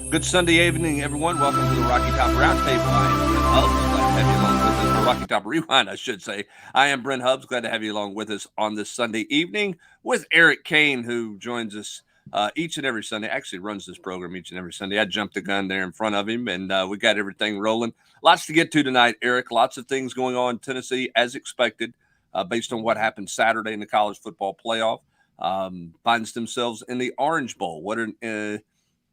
Good Sunday evening, everyone. Welcome to the Rocky Top Roundtable. I am Brent Hubbs. Glad to have you along with us. Or Rocky Top Rewind, I should say. I am Brent Hubbs. Glad to have you along with us on this Sunday evening with Eric Kane, who joins us each and every Sunday. Actually runs this program each and every Sunday. I jumped the gun there in front of him, and we got everything rolling. Lots to get to tonight, Eric. Lots of things going on in Tennessee, as expected, based on what happened Saturday in the college football playoff. Finds themselves in the Orange Bowl. What an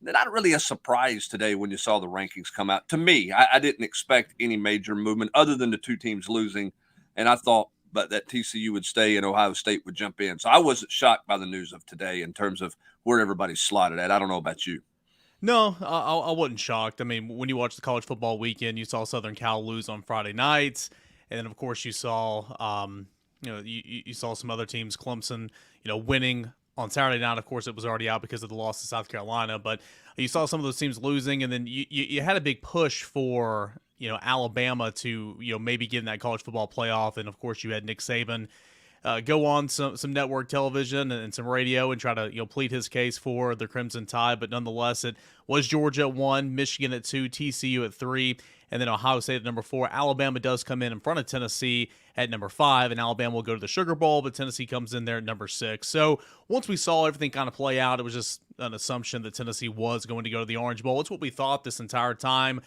not really a surprise today when you saw the rankings come out. To me, I didn't expect any major movement other than the two teams losing, and I thought that TCU would stay and Ohio State would jump in. So I wasn't shocked by the news of today in terms of where everybody's slotted at. I don't know about you. No, I wasn't shocked. I mean, when you watch the college football weekend, you saw Southern Cal lose on Friday nights, and then of course you saw, you saw some other teams, Clemson, winning on Saturday night. Of course, it was already out because of the loss to South Carolina, but you saw some of those teams losing, and then you had a big push for Alabama to maybe get in that college football playoff, and of course you had Nick Saban go on some network television and some radio and try to plead his case for the Crimson Tide, but nonetheless it was Georgia at 1, Michigan at 2, TCU at 3, and then Ohio State at number 4. Alabama does come in front of Tennessee at number 5, and Alabama will go to the Sugar Bowl, but Tennessee comes in there at number 6. So once we saw everything kind of play out, it was just an assumption that Tennessee was going to go to the Orange Bowl. It's what we thought this entire time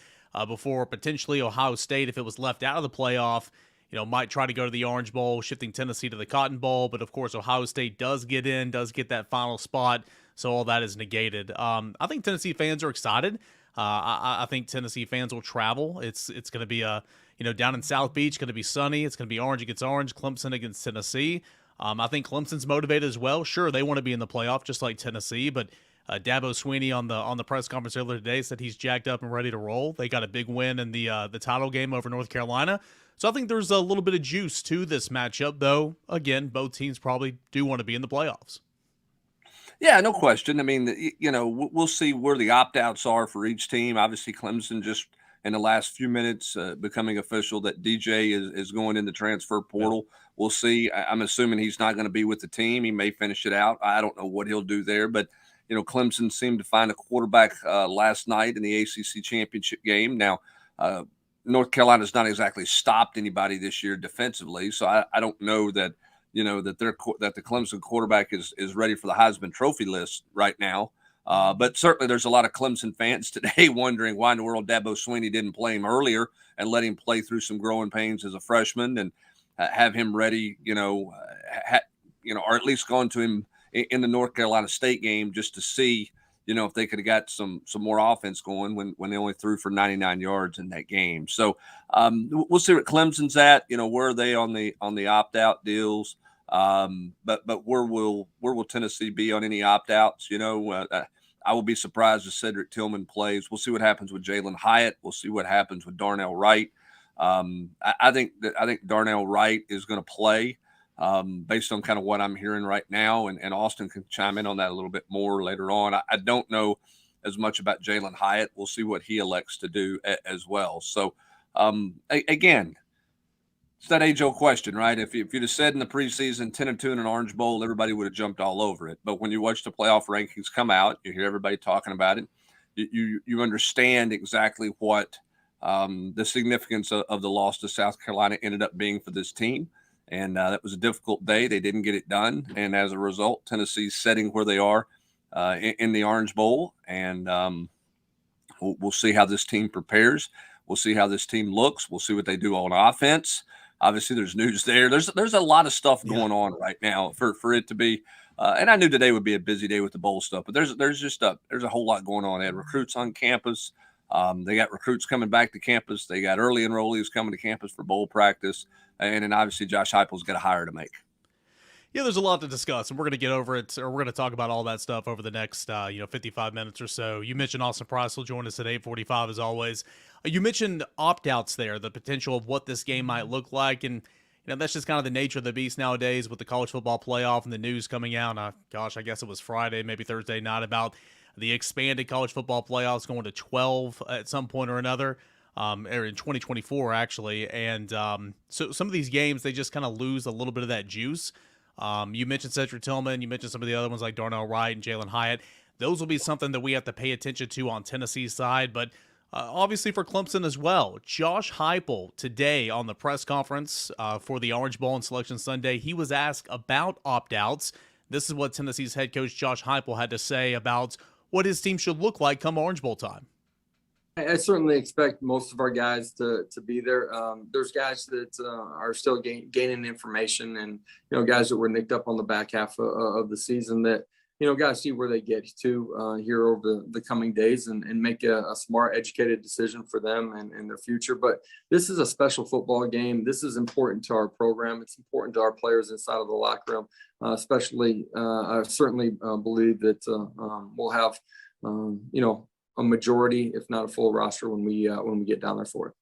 before potentially Ohio State, if it was left out of the playoff, might try to go to the Orange Bowl, shifting Tennessee to the Cotton Bowl. But, of course, Ohio State does get that final spot, so all that is negated. I think Tennessee fans are excited. I think Tennessee fans will travel. It's going to be down in South Beach, going to be sunny. It's going to be orange against orange, Clemson against Tennessee. I think Clemson's motivated as well. Sure, they want to be in the playoff just like Tennessee, but Dabo Swinney on the press conference earlier today said he's jacked up and ready to roll. They got a big win in the title game over North Carolina. So I think there's a little bit of juice to this matchup, though, again, both teams probably do want to be in the playoffs. Yeah, no question. I mean, we'll see where the opt-outs are for each team. Obviously, Clemson just in the last few minutes becoming official that DJ is going in the transfer portal. Yeah. We'll see. I'm assuming he's not going to be with the team. He may finish it out. I don't know what he'll do there, but Clemson seemed to find a quarterback last night in the ACC championship game. Now, North Carolina's not exactly stopped anybody this year defensively, so I don't know that that the Clemson quarterback is ready for the Heisman Trophy list right now. But certainly there's a lot of Clemson fans today wondering why in the world Dabo Swinney didn't play him earlier and let him play through some growing pains as a freshman and have him ready, or at least gone to him in the North Carolina State game just to see, if they could have got some more offense going when they only threw for 99 yards in that game. So we'll see what Clemson's at. Where are they on the opt-out deals? But where will Tennessee be on any opt-outs? I will be surprised if Cedric Tillman plays. We'll see what happens with Jalen Hyatt. We'll see what happens with Darnell Wright. I think Darnell Wright is going to play. Based on kind of what I'm hearing right now, and Austin can chime in on that a little bit more later on. I don't know as much about Jalen Hyatt. We'll see what he elects to do as well. So, again, it's that age-old question, right? If you'd have said in the preseason 10-2 in an Orange Bowl, everybody would have jumped all over it. But when you watch the playoff rankings come out, you hear everybody talking about it. You understand exactly what the significance of the loss to South Carolina ended up being for this team. And that was a difficult day. They didn't get it done. And as a result, Tennessee's sitting where they are in the Orange Bowl. And we'll see how this team prepares. We'll see how this team looks. We'll see what they do on offense. Obviously, there's news there. There's a lot of stuff going on right now for it to be. And I knew today would be a busy day with the bowl stuff. But there's a whole lot going on. They had recruits on campus. They got recruits coming back to campus. They got early enrollees coming to campus for bowl practice. And then obviously Josh Heupel's got a hire to make. Yeah, there's a lot to discuss, and we're going to get over it, or we're going to talk about all that stuff over the next 55 minutes or so. You mentioned Austin Price will join us at 8:45 as always. You mentioned opt-outs there, the potential of what this game might look like, and that's just kind of the nature of the beast nowadays with the college football playoff and the news coming out. I guess it was Friday, maybe Thursday night, about the expanded college football playoffs going to 12 at some point or another, or in 2024 actually. And so some of these games, they just kind of lose a little bit of that juice. You mentioned Cedric Tillman. You mentioned some of the other ones like Darnell Wright and Jalen Hyatt. Those will be something that we have to pay attention to on Tennessee's side. But obviously for Clemson as well, Josh Heupel today on the press conference for the Orange Bowl and Selection Sunday, he was asked about opt-outs. This is what Tennessee's head coach Josh Heupel had to say about what his team should look like come Orange Bowl time. I certainly expect most of our guys to be there. There's guys that are still gaining information, and guys that were nicked up on the back half of the season that guys see where they get to here over the coming days and make a smart, educated decision for them and their future. But this is a special football game. This is important to our program. It's important to our players inside of the locker room, especially. I certainly believe that we'll have a majority, if not a full roster, when we get down there for it.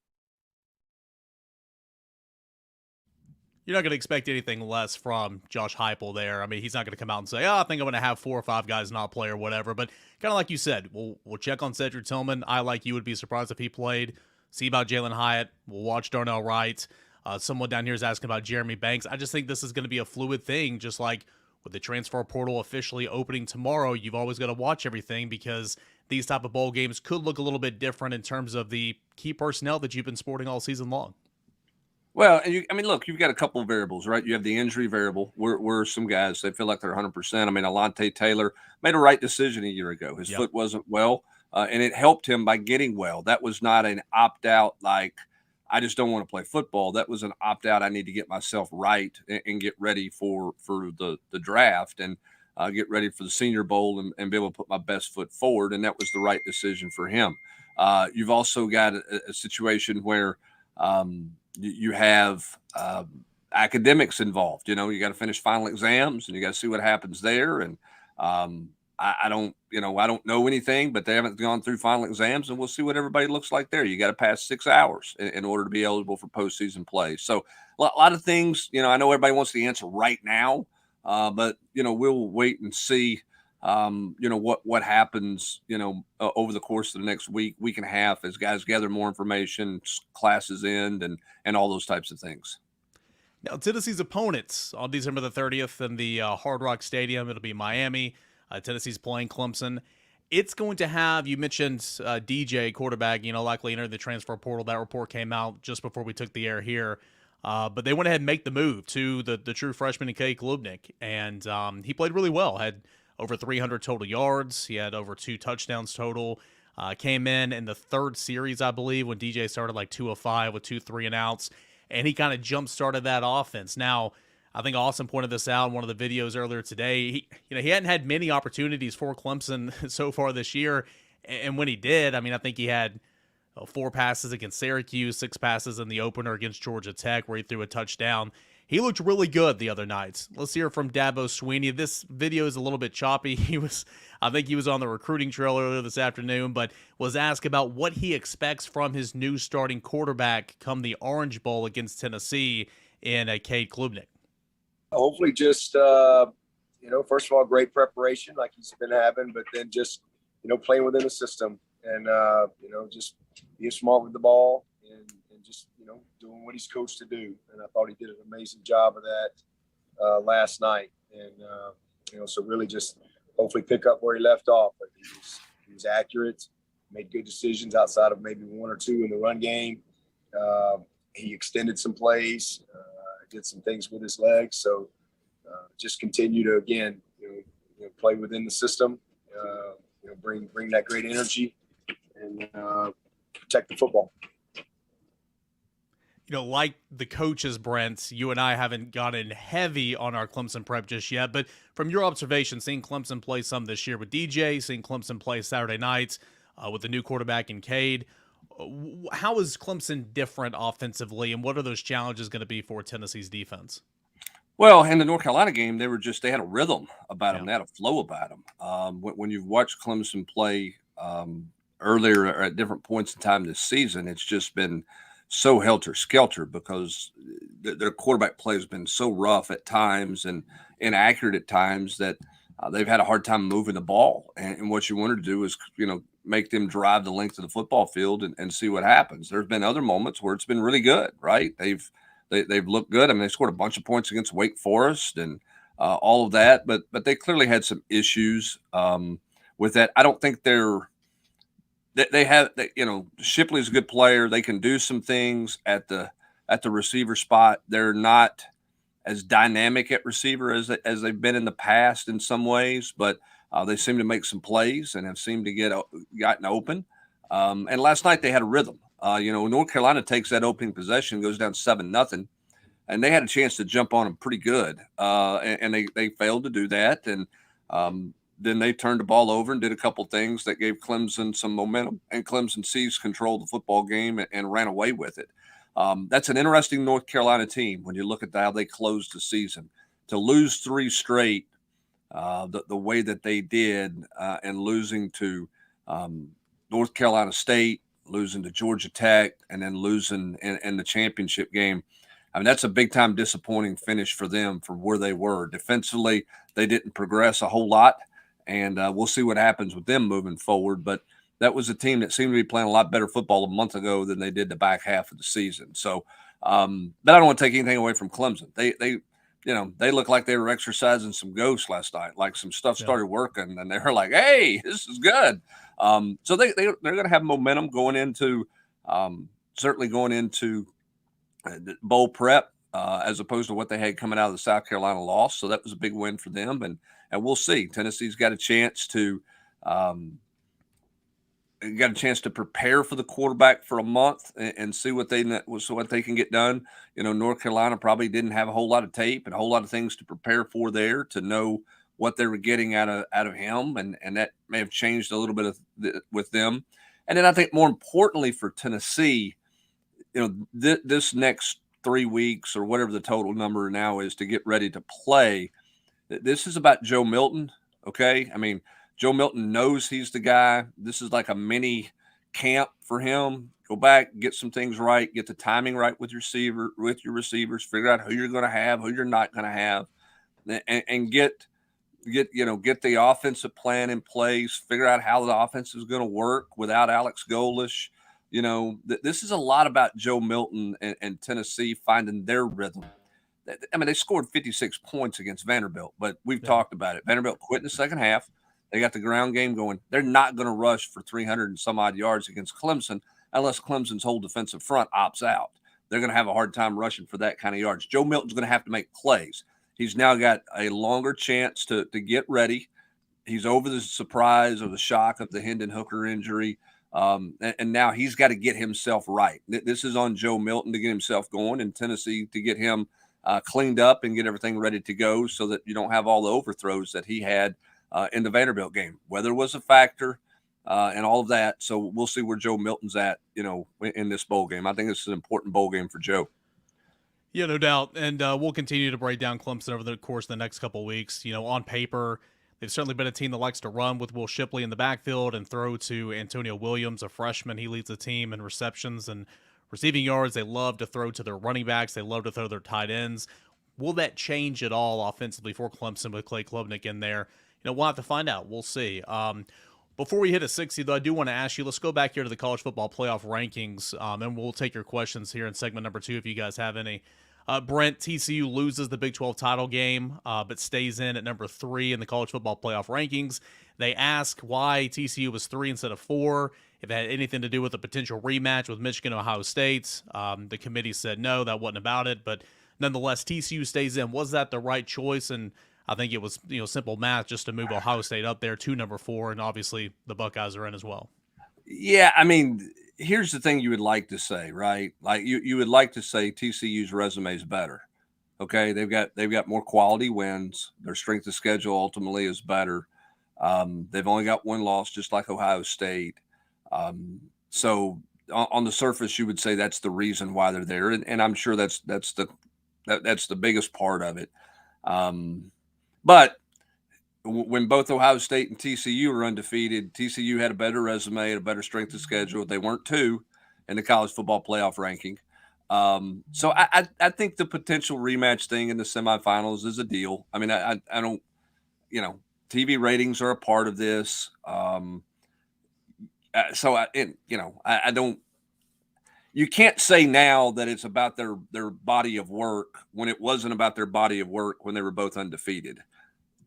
You're not going to expect anything less from Josh Heupel there. I mean, he's not going to come out and say, I think I'm going to have 4 or 5 guys not play or whatever. But kind of like you said, we'll check on Cedric Tillman. I, like you, would be surprised if he played. See about Jalen Hyatt. We'll watch Darnell Wright. Someone down here is asking about Jeremy Banks. I just think this is going to be a fluid thing, just like with the transfer portal officially opening tomorrow. You've always got to watch everything because these type of bowl games could look a little bit different in terms of the key personnel that you've been sporting all season long. Well, and look, you've got a couple of variables, right? You have the injury variable, where some guys, they feel like they're 100%. I mean, Alontae Taylor made a right decision a year ago. His foot wasn't well, and it helped him by getting well. That was not an opt-out like, I just don't want to play football. That was an opt-out. I need to get myself right and get ready for the draft and get ready for the Senior Bowl and be able to put my best foot forward, and that was the right decision for him. You've also got a situation where you have academics involved. You got to finish final exams, and you got to see what happens there. And I don't know anything, but they haven't gone through final exams, and we'll see what everybody looks like there. You got to pass 6 hours in order to be eligible for postseason play. So a lot of things, I know everybody wants the answer right now, but we'll wait and see, what happens, over the course of the next week and a half as guys gather more information, classes end, and all those types of things. Now, Tennessee's opponents on December the 30th in the Hard Rock Stadium, it'll be Miami. Tennessee's playing Clemson. It's going to have, you mentioned DJ, quarterback, likely entered the transfer portal. That report came out just before we took the air here. But they went ahead and make the move to the true freshman in Cade Klubnik. And he played really well, had over 300 total yards. He had over 2 touchdowns total. Came in the third series, I believe, when DJ started like 2 of 5 with 2 3-and-outs. And he kind of jump-started that offense. Now, I think Austin pointed this out in one of the videos earlier today. He hadn't had many opportunities for Clemson so far this year. And when he did, I think he had 4 passes against Syracuse, 6 passes in the opener against Georgia Tech where he threw a touchdown. He looked really good the other night. Let's hear from Dabo Swinney. This video is a little bit choppy. I think he was on the recruiting trail earlier this afternoon, but was asked about what he expects from his new starting quarterback come the Orange Bowl against Tennessee in Cade Klubnik. Hopefully just, first of all, great preparation like he's been having, but then just, playing within the system and, just being smart with the ball and just, doing what he's coached to do. And I thought he did an amazing job of that last night. And, so really just hopefully pick up where he left off. But he was accurate, made good decisions outside of maybe 1 or 2 in the run game. He extended some plays, did some things with his legs. So just continue to, again, play within the system, bring that great energy and protect the football. Like the coaches, Brent, you and I haven't gotten heavy on our Clemson prep just yet, but from your observation, seeing Clemson play some this year with DJ, seeing Clemson play Saturday nights with the new quarterback in Cade, how is Clemson different offensively, and what are those challenges going to be for Tennessee's defense? Well, in the North Carolina game, they had a rhythm about them. They had a flow about them. When you've watched Clemson play earlier or at different points in time this season, it's just been so helter-skelter because their quarterback play has been so rough at times and inaccurate at times that they've had a hard time moving the ball. And what you wanted to do is, make them drive the length of the football field and see what happens. There's been other moments where it's been really good, right? They've looked good. I mean, they scored a bunch of points against Wake Forest and all of that, but they clearly had some issues with that. I don't think Shipley's a good player. They can do some things at the receiver spot. They're not as dynamic at receiver as they've been in the past in some ways, but they seem to make some plays and have seemed to gotten open. And last night they had a rhythm. North Carolina takes that opening possession, goes down 7-0, and they had a chance to jump on them pretty good, and they failed to do that. And then they turned the ball over and did a couple things that gave Clemson some momentum, and Clemson seized control of the football game and ran away with it. That's an interesting North Carolina team when you look at how they closed the season. To lose 3 straight the way that they did, and losing to North Carolina State, losing to Georgia Tech, and then losing in the championship game. I mean, that's a big-time disappointing finish for them from where they were. Defensively, they didn't progress a whole lot, and we'll see what happens with them moving forward. But that was a team that seemed to be playing a lot better football a month ago than they did the back half of the season. So, but I don't want to take anything away from Clemson. They look like they were exercising some ghosts last night, like some stuff started working, and they were like, "Hey, this is good." So they're going to have momentum going into certainly going into the bowl prep, as opposed to what they had coming out of the South Carolina loss. So that was a big win for them, and we'll see. Tennessee's got a chance to prepare for the quarterback for a month and see what they can get done. North Carolina probably didn't have a whole lot of tape and a whole lot of things to prepare for there to know what they were getting out of him, and that may have changed a little bit with them. And then I think more importantly for Tennessee, this next 3 weeks or whatever the total number now is to get ready to play, this is about Joe Milton. Okay, I mean, Joe Milton knows he's the guy. This is like a mini camp for him. Go back, get some things right, get the timing right with your receivers, figure out who you're going to have, who you're not going to have, and get the offensive plan in place, figure out how the offense is going to work without Alex Golesh. This is a lot about Joe Milton and Tennessee finding their rhythm. I mean, they scored 56 points against Vanderbilt, but we've talked about it. Vanderbilt quit in the second half. They got the ground game going. They're not going to rush for 300 and some odd yards against Clemson unless Clemson's whole defensive front opts out. They're going to have a hard time rushing for that kind of yards. Joe Milton's going to have to make plays. He's now got a longer chance to get ready. He's over the surprise or the shock of the Hendon Hooker injury. And now he's got to get himself right. This is on Joe Milton to get himself going, and Tennessee to get him cleaned up and get everything ready to go so that you don't have all the overthrows that he had in the Vanderbilt game. Weather was a factor and all of that. So we'll see where Joe Milton's at, in this bowl game. I think this is an important bowl game for Joe. Yeah, no doubt. And we'll continue to break down Clemson over the course of the next couple of weeks. On paper, they've certainly been a team that likes to run with Will Shipley in the backfield and throw to Antonio Williams, a freshman. He leads the team in receptions and receiving yards. They love to throw to their running backs. They love to throw their tight ends. Will that change at all offensively for Clemson with Clay Klubnik in there? We'll have to find out. We'll see. Before we hit a 60, though, I do want to ask you, let's go back here to the college football playoff rankings, and we'll take your questions here in segment number 2 if you guys have any. Brent, TCU loses the Big 12 title game, but stays in at number 3 in the college football playoff rankings. They ask why TCU was 3 instead of 4, if it had anything to do with a potential rematch with Michigan, Ohio State. The committee said no, that wasn't about it, but nonetheless, TCU stays in. Was that the right choice? And I think it was, simple math just to move Ohio State up there to number 4, and obviously the Buckeyes are in as well. Yeah, I mean, here's the thing you would like to say, right? Like you would like to say TCU's resume is better. Okay, they've got more quality wins. Their strength of schedule ultimately is better. They've only got one loss, just like Ohio State. So on the surface, you would say that's the reason why they're there, and I'm sure that's the biggest part of it. But when both Ohio State and TCU were undefeated, TCU had a better resume and a better strength of schedule. They weren't 2 in the college football playoff ranking. So I think the potential rematch thing in the semifinals is a deal. I mean, I don't, TV ratings are a part of this. So I don't. You can't say now that it's about their body of work when it wasn't about their body of work when they were both undefeated.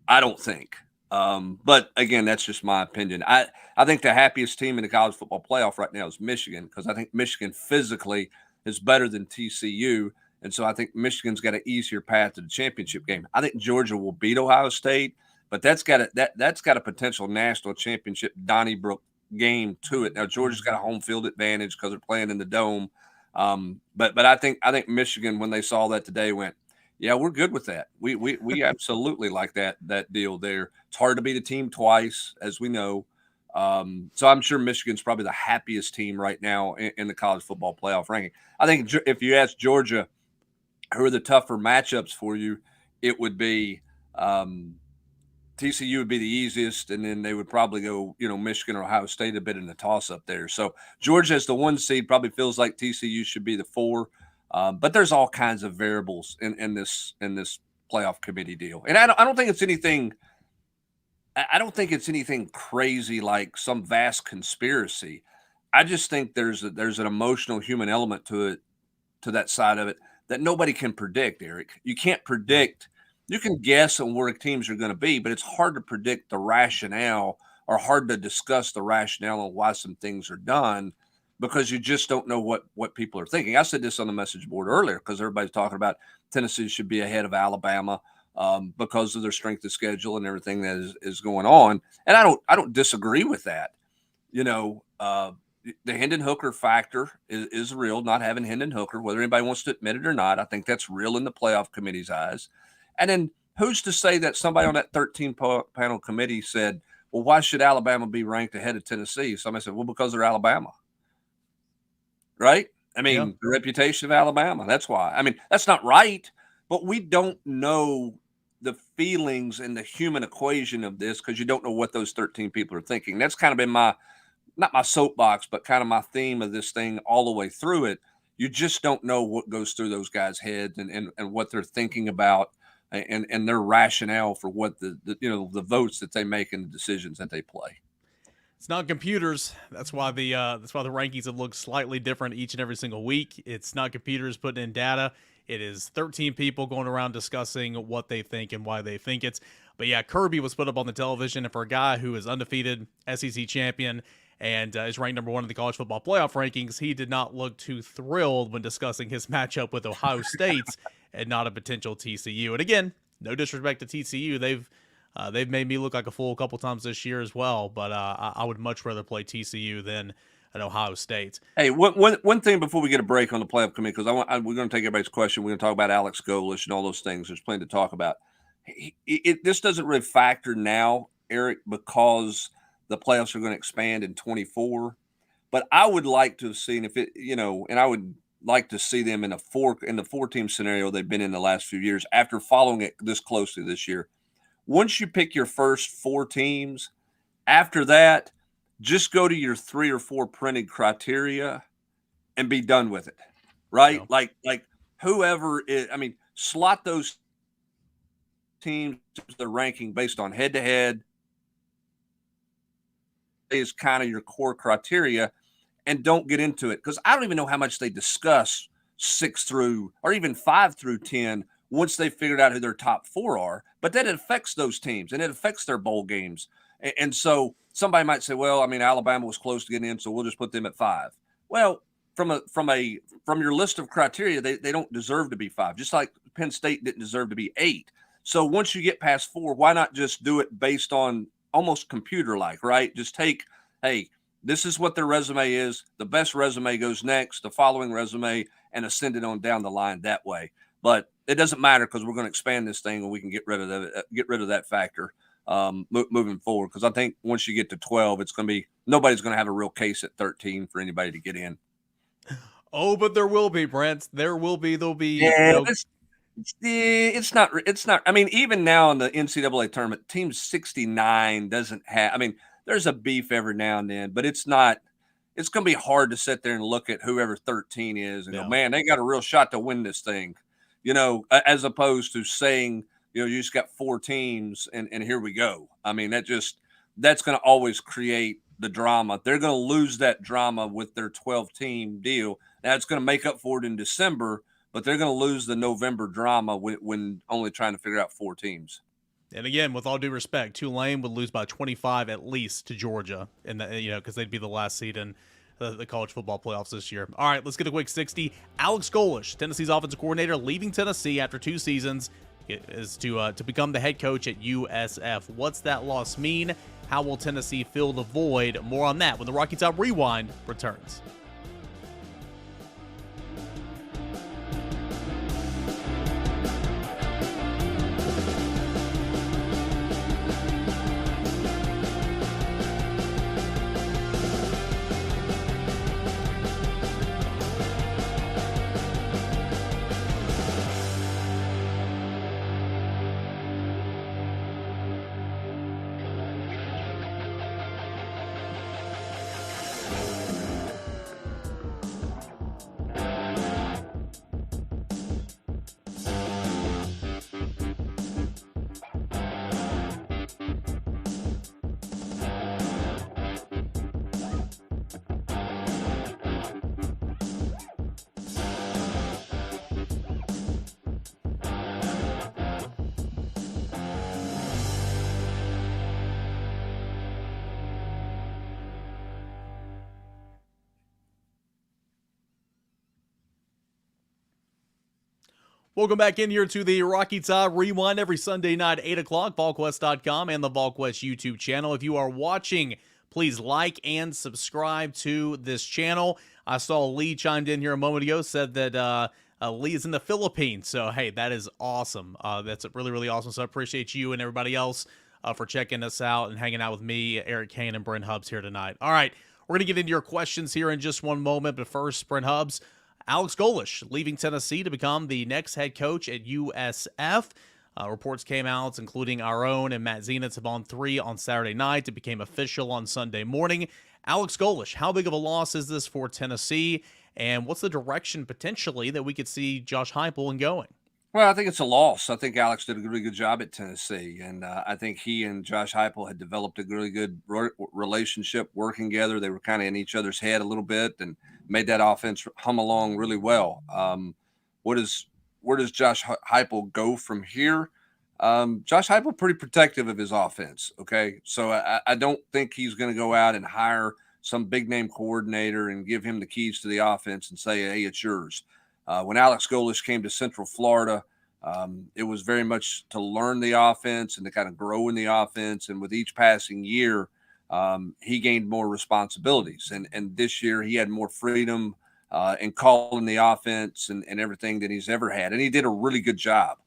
I don't think. But again, that's just my opinion. I think the happiest team in the college football playoff right now is Michigan, because I think Michigan physically is better than TCU. And so I think Michigan's got an easier path to the championship game. I think Georgia will beat Ohio State, but that's got a potential national championship Donnybrook game to it. Now Georgia's got a home field advantage because they're playing in the dome. But I think Michigan, when they saw that today, went, yeah, we're good with that. We absolutely like that deal there. It's hard to beat a team twice, as we know. So I'm sure Michigan's probably the happiest team right now in the college football playoff ranking. I think if you ask Georgia who are the tougher matchups for you, it would be TCU would be the easiest, and then they would probably go, Michigan or Ohio State a bit in the toss-up there. So Georgia as the 1 seed probably feels like TCU should be the 4. But there's all kinds of variables in this playoff committee deal, and I don't think it's anything. I don't think it's anything crazy like some vast conspiracy. I just think there's an emotional human element to that side of it that nobody can predict, Eric. You can't predict. You can guess on where teams are going to be, but it's hard to predict the rationale, or hard to discuss the rationale on why some things are done, because you just don't know what people are thinking. I said this on the message board earlier because everybody's talking about Tennessee should be ahead of Alabama because of their strength of schedule and everything that is going on. And I don't disagree with that. The Hendon Hooker factor is real, not having Hendon Hooker, whether anybody wants to admit it or not. I think that's real in the playoff committee's eyes. And then who's to say that somebody on that 13-panel committee said, well, why should Alabama be ranked ahead of Tennessee? Somebody said, well, because they're Alabama. Right? I mean, Yeah. The reputation of Alabama. That's why. I mean, that's not right, but we don't know the feelings and the human equation of this because you don't know what those 13 people are thinking. That's kind of been not my soapbox, but kind of my theme of this thing all the way through it. You just don't know what goes through those guys' heads and what they're thinking about and their rationale for what the votes that they make and the decisions that they play. It's not computers. That's why the rankings have looked slightly different each and every single week. It's not computers putting in data. It is 13 people going around discussing what they think and why they think it's. But yeah, Kirby was put up on the television, and for a guy who is undefeated, SEC champion, and is ranked number 1 in the college football playoff rankings, he did not look too thrilled when discussing his matchup with Ohio State and not a potential TCU. And again, no disrespect to TCU, they've made me look like a fool a couple times this year as well, but I would much rather play TCU than an Ohio State. Hey, one thing before we get a break on the playoff committee, because we're going to take everybody's question. We're going to talk about Alex Golesh and all those things. There's plenty to talk about. This doesn't really factor now, Eric, because the playoffs are going to expand in 24. But I would like to have seen and I would like to see them in the 4-team scenario they've been in the last few years after following it this closely this year. Once you pick your first 4 teams, after that, just go to your 3 or 4 printed criteria and be done with it, right? Yeah. Like whoever is, slot those teams to the ranking based on head-to-head is kind of your core criteria, and don't get into it because I don't even know how much they discuss 6 through or even 5 through 10 once they figured out who their top 4 are, but that affects those teams and it affects their bowl games. And so somebody might say, well, Alabama was close to getting in, so we'll just put them at 5. Well, from your list of criteria, they don't deserve to be 5, just like Penn State didn't deserve to be 8. So once you get past 4, why not just do it based on almost computer-like, right? Just take, hey, this is what their resume is. The best resume goes next, the following resume, and ascend it on down the line that way. But it doesn't matter because we're going to expand this thing and we can get rid of that factor moving forward. Because I think once you get to 12, it's going to be nobody's going to have a real case at 13 for anybody to get in. Oh, but there will be, Brent. There'll be. Yeah, it's not. Even now in the NCAA tournament, Team 69 doesn't have. There's a beef every now and then, but it's not. It's going to be hard to sit there and look at whoever 13 is and go, man, they got a real shot to win this thing. As opposed to saying, you just got 4 teams and here we go. I mean, that's going to always create the drama. They're going to lose that drama with their 12-team deal. Now it's going to make up for it in December, but they're going to lose the November drama when only trying to figure out 4 teams. And again, with all due respect, Tulane would lose by 25 at least to Georgia, and because they'd be the last seed in the college football playoffs this year. All right, let's get a quick 60. Alex Golesh, Tennessee's offensive coordinator, leaving Tennessee after 2 seasons, is to become the head coach at USF. What's that loss mean? How will Tennessee fill the void? More on that when the Rocky Top Rewind returns. Welcome back in here to the Rocky Top Rewind every Sunday night, 8 o'clock, VolQuest.com and the VolQuest YouTube channel. If you are watching, please like and subscribe to this channel. I saw Lee chimed in here a moment ago, said that Lee is in the Philippines. So, hey, that is awesome. That's really, really awesome. So I appreciate you and everybody else for checking us out and hanging out with me, Eric Kane, and Brent Hubbs here tonight. All right, we're going to get into your questions here in just one moment. But first, Brent Hubbs, Alex Golesh leaving Tennessee to become the next head coach at USF. Reports came out, including our own and Matt Zenitz of On 3 on Saturday night. It became official on Sunday morning. Alex Golesh, how big of a loss is this for Tennessee? And what's the direction potentially that we could see Josh Heupel in going? Well, I think it's a loss. I think Alex did a really good job at Tennessee, and I think he and Josh Heupel had developed a really good relationship working together. They were kind of in each other's head a little bit and made that offense hum along really well. Where does Josh Heupel go from here? Josh Heupel pretty protective of his offense. Okay, so I don't think he's going to go out and hire some big name coordinator and give him the keys to the offense and say, "Hey, it's yours." When Alex Golesh came to Central Florida, it was very much to learn the offense and to kind of grow in the offense. And with each passing year, he gained more responsibilities. And this year he had more freedom in calling the offense and everything that he's ever had. And he did a really good job.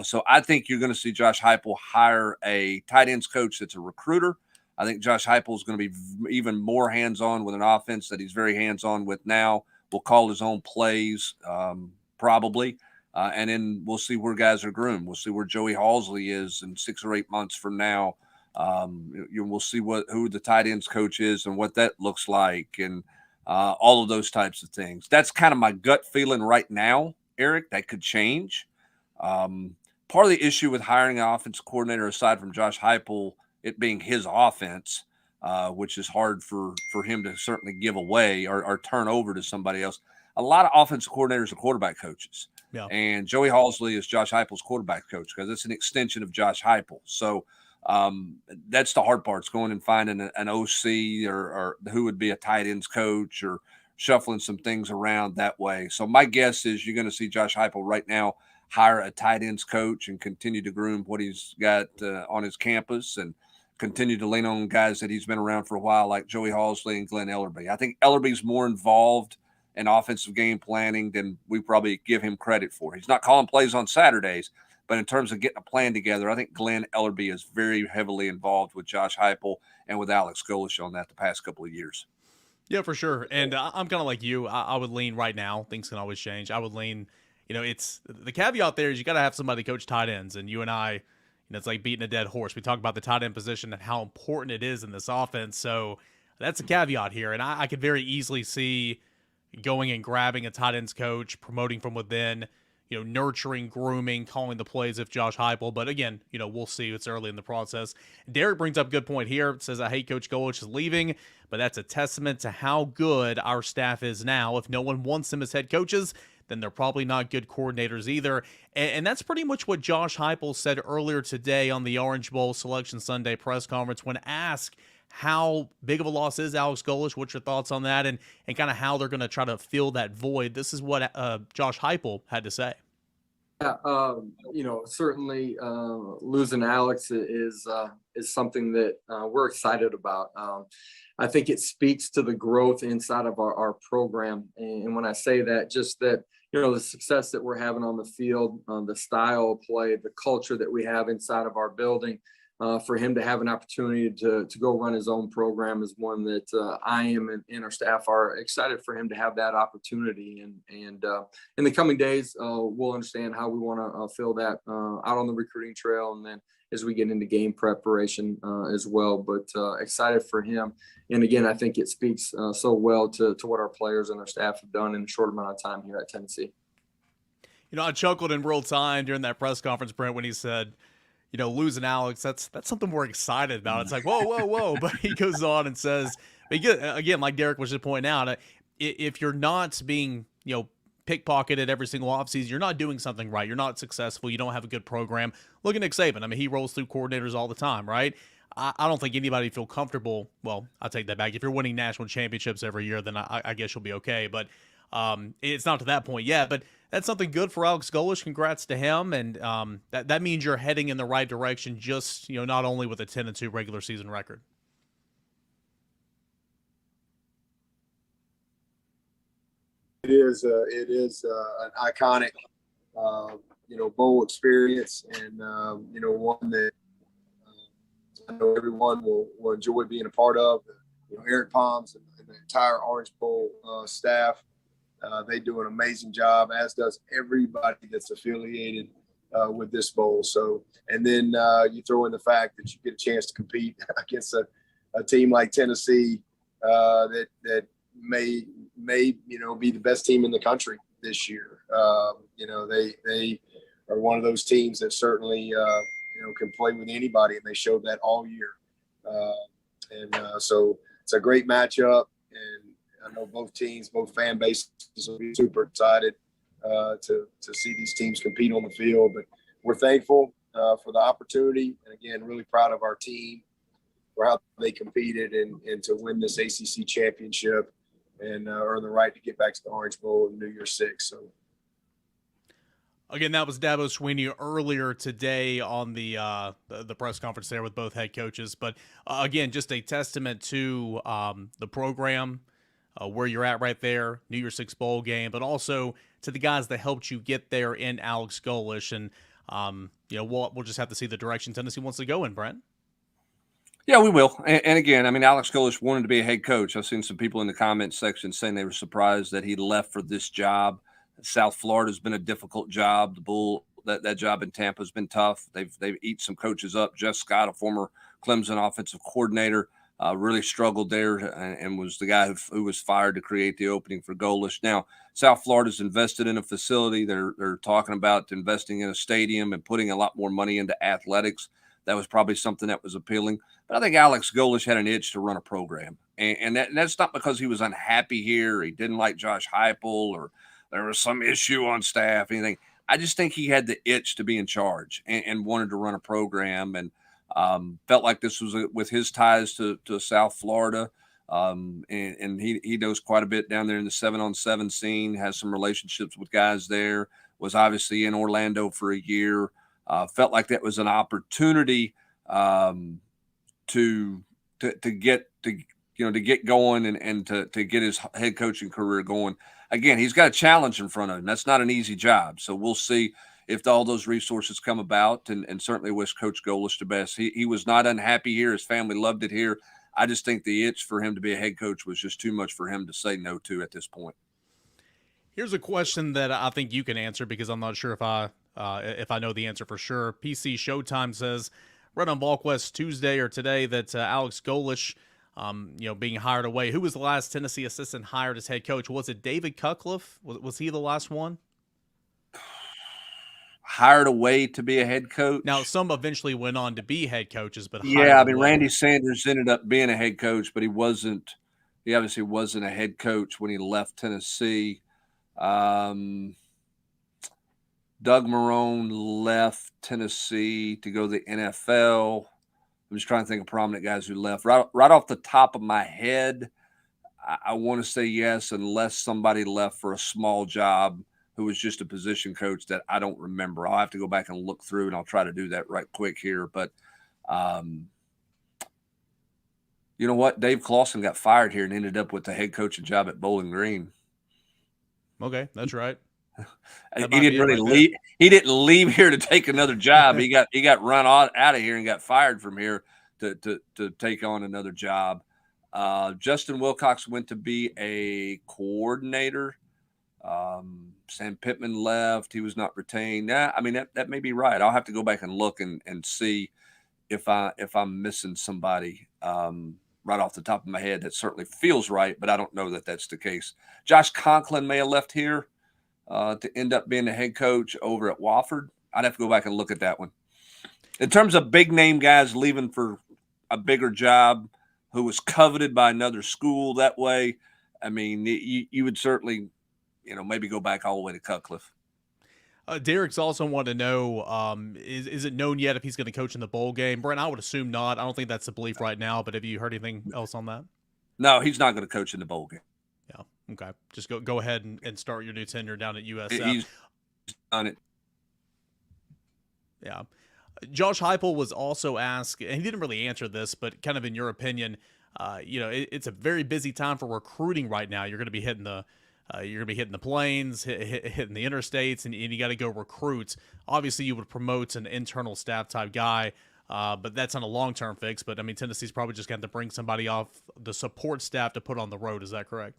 So I think you're going to see Josh Heupel hire a tight ends coach that's a recruiter. I think Josh Heupel is going to be even more hands-on with an offense that he's very hands-on with now. Will call his own plays, probably. And then we'll see where guys are groomed. We'll see where Joey Halsley is in 6 or 8 months from now. We'll see who the tight ends coach is and what that looks like and all of those types of things. That's kind of my gut feeling right now, Eric. That could change. Part of the issue with hiring an offensive coordinator, aside from Josh Heupel, it being his offense, which is hard for him to certainly give away or turn over to somebody else. A lot of offensive coordinators are quarterback coaches. Yeah. And Joey Halsley is Josh Heupel's quarterback coach because it's an extension of Josh Heupel. So that's the hard part. It's going and finding an OC or who would be a tight ends coach or shuffling some things around that way. So my guess is you're going to see Josh Heupel right now hire a tight ends coach and continue to groom what he's got on his campus and continue to lean on guys that he's been around for a while, like Joey Halsley and Glenn Ellerbe. I think Ellerbe's more involved in offensive game planning than we probably give him credit for. He's not calling plays on Saturdays, but in terms of getting a plan together, I think Glenn Ellerbe is very heavily involved with Josh Heupel and with Alex Golesh on that the past couple of years. Yeah, for sure. And I'm kind of like you. I would lean right now. Things can always change. I would lean, it's the caveat there is you got to have somebody coach tight ends. And you and I, it's like beating a dead horse. We talk about the tight end position and how important it is in this offense. So that's a caveat here. And I could very easily see going and grabbing a tight ends coach, promoting from within, nurturing, grooming, calling the plays if Josh Heupel. But again, we'll see. It's early in the process. Derek brings up a good point here. It says, I hate Coach Golesh is leaving, but that's a testament to how good our staff is now. If no one wants them as head coaches, then they're probably not good coordinators either. And that's pretty much what Josh Heupel said earlier today on the Orange Bowl Selection Sunday press conference when asked how big of a loss is Alex Golesh. What's your thoughts on that, and kind of how they're going to try to fill that void? This is what Josh Heupel had to say. Yeah, certainly losing Alex is something that we're excited about. I think it speaks to the growth inside of our program. And when I say that, just that, the success that we're having on the field, the style of play, the culture that we have inside of our building, for him to have an opportunity to go run his own program is one that I am and our staff are excited for him to have that opportunity. And in the coming days, we'll understand how we want to fill that out on the recruiting trail, and then as we get into game preparation as well. But excited for him. And again, I think it speaks so well to what our players and our staff have done in a short amount of time here at Tennessee. I chuckled in real time during that press conference, Brent, when he said, losing Alex, that's something we're excited about. It's like, whoa. But he goes on and says, again, like Derek was just pointing out, if you're not being, pickpocketed every single offseason, you're not doing something right. You're not successful. You don't have a good program. Look at Nick Saban. I mean, he rolls through coordinators all the time, right? I don't think anybody feel comfortable. Well, I'll take that back. If you're winning national championships every year, then I guess you'll be okay. But it's not to that point yet. But that's something good for Alex Golesh. Congrats to him. And that means you're heading in the right direction, just, not only with a 10-2 regular season record. It is an iconic, bowl experience, and one that I know everyone will enjoy being a part of. Eric Palms and the entire Orange Bowl staff, they do an amazing job, as does everybody that's affiliated with this bowl. So, and then you throw in the fact that you get a chance to compete against a team like Tennessee that may be the best team in the country this year. They are one of those teams that certainly can play with anybody, and they showed that all year. So it's a great matchup, and I know both teams, both fan bases will be super excited to see these teams compete on the field. But we're thankful for the opportunity, and again, really proud of our team for how they competed and to win this ACC championship and earn the right to get back to the Orange Bowl in New Year's 6. So. Again, that was Dabo Swinney earlier today on the press conference there with both head coaches. But again, just a testament to the program, where you're at right there, New Year's 6 bowl game, but also to the guys that helped you get there in Alex Golesh. And we'll just have to see the direction Tennessee wants to go in, Brent. Yeah, we will. And again, I mean, Alex Golesh wanted to be a head coach. I've seen some people in the comments section saying they were surprised that he left for this job. South Florida's been a difficult job. The Bull, that job in Tampa has been tough. They've eaten some coaches up. Jeff Scott, a former Clemson offensive coordinator, really struggled there and was the guy who was fired to create the opening for Golesh. Now, South Florida's invested in a facility. They're talking about investing in a stadium and putting a lot more money into athletics. That was probably something that was appealing. But I think Alex Golesh had an itch to run a program. And that's not because he was unhappy here. He didn't like Josh Heupel or there was some issue on staff, anything. I just think he had the itch to be in charge and wanted to run a program and felt like this was with his ties to South Florida. And he knows quite a bit down there in the 7-on-7 scene, has some relationships with guys there, was obviously in Orlando for a year. Felt like that was an opportunity to get going and to get his head coaching career going. Again, he's got a challenge in front of him. That's not an easy job. So we'll see if all those resources come about, and certainly wish Coach Golesh the best. He was not unhappy here. His family loved it here. I just think the itch for him to be a head coach was just too much for him to say no to at this point. Here's a question that I think you can answer because I'm not sure if I know the answer for sure. PC Showtime says, read on VolQuest Tuesday or today that Alex Golesh, being hired away. Who was the last Tennessee assistant hired as head coach? Was it David Cutcliffe? Was he the last one? hired away to be a head coach. Now, some eventually went on to be head coaches, but Yeah, I mean, away. Randy Sanders ended up being a head coach, but he obviously wasn't a head coach when he left Tennessee. Doug Marrone left Tennessee to go to the NFL. I'm just trying to think of prominent guys who left. Right off the top of my head, I want to say yes, unless somebody left for a small job who was just a position coach that I don't remember. I'll have to go back and look through, and I'll try to do that right quick here. But you know what? Dave Clawson got fired here and ended up with the head coaching job at Bowling Green. Okay, that's right. He didn't really leave. He didn't leave here to take another job. He got run out of here and got fired from here to take on another job. Justin Wilcox went to be a coordinator. Sam Pittman left. He was not retained. Yeah, I mean that may be right. I'll have to go back and look and see if I'm missing somebody right off the top of my head. That certainly feels right, but I don't know that that's the case. Josh Conklin may have left here to end up being the head coach over at Wofford. I'd have to go back and look at that one. In terms of big name guys leaving for a bigger job who was coveted by another school that way, I mean, you would certainly, maybe go back all the way to Cutcliffe. Derek's also wanted to know, is it known yet if he's going to coach in the bowl game? Brent, I would assume not. I don't think that's the belief right now, but have you heard anything else on that? No, he's not going to coach in the bowl game. Yeah. Okay. Just go ahead and start your new tenure down at USF. He's done it. Yeah. Josh Heupel was also asked, and he didn't really answer this, but kind of in your opinion, it's a very busy time for recruiting right now. You're going to be hitting the planes, hitting the interstates, and you got to go recruit. Obviously, you would promote an internal staff type guy, but that's not a long-term fix. But I mean, Tennessee's probably just going to bring somebody off the support staff to put on the road. Is that correct?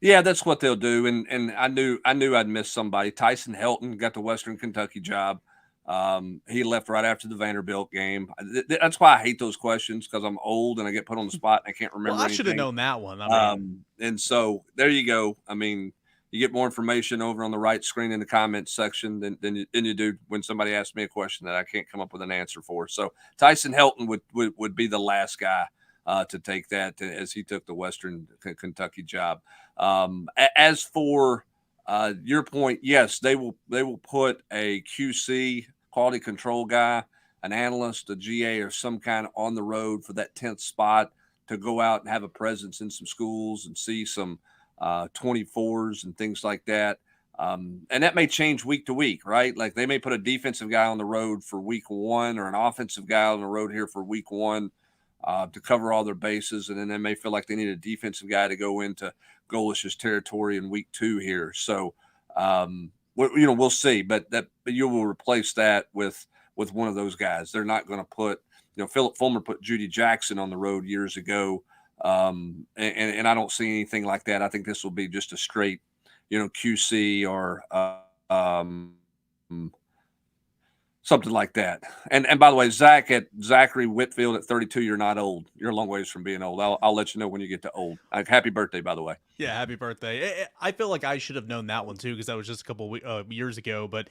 Yeah, that's what they'll do. And I knew I'd miss somebody. Tyson Helton got the Western Kentucky job. He left right after the Vanderbilt game. That's why I hate those questions, because I'm old and I get put on the spot and I can't remember. Well, I should have known that one. And so there you go. I mean, you get more information over on the right screen in the comments section than you do when somebody asks me a question that I can't come up with an answer for. So Tyson Helton would be the last guy to take that, as he took the Western Kentucky job. As for your point, yes, they will put a QC, quality control guy, an analyst, a GA, or some kind on the road for that 10th spot to go out and have a presence in some schools and see some 24s and things like that. And that may change week to week, right? Like they may put a defensive guy on the road for week one or an offensive guy on the road here for week one to cover all their bases. And then they may feel like they need a defensive guy to go into Golesh's territory in week 2 here. So, we'll see, but you will replace that with one of those guys. They're not going to put, Philip Fulmer put Judy Jackson on the road years ago. And I don't see anything like that. I think this will be just a straight, QC or, something like that. And by the way, Zachary Whitfield at 32, you're not old. You're a long ways from being old. I'll let you know when you get to old. Happy birthday, by the way. Yeah, happy birthday. I feel like I should have known that one too, because that was just a couple years ago. But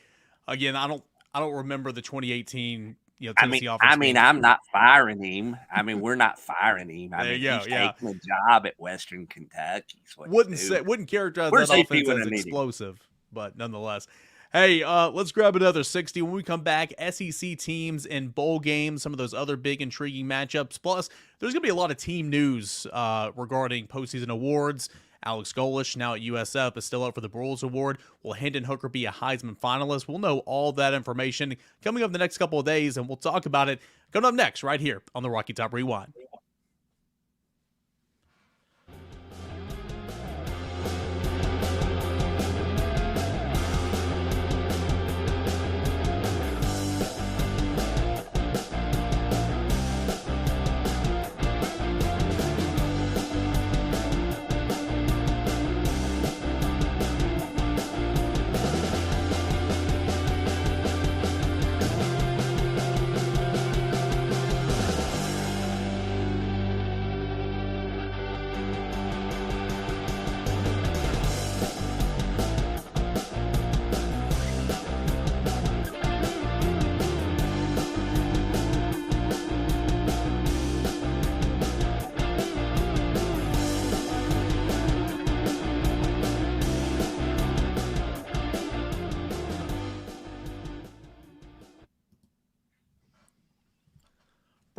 again, I don't remember the 2018 Tennessee offense. I mean, I'm not firing him. I mean, we're not firing him. I mean, he's taking a job at Western Kentucky. Wouldn't characterize that offense as explosive, but nonetheless. Hey, let's grab another 60. When we come back, SEC teams and bowl games, some of those other big intriguing matchups. Plus, there's going to be a lot of team news regarding postseason awards. Alex Golesh, now at USF, is still up for the Broyles Award. Will Hendon Hooker be a Heisman finalist? We'll know all that information coming up in the next couple of days, and we'll talk about it coming up next right here on the Rocky Top Rewind.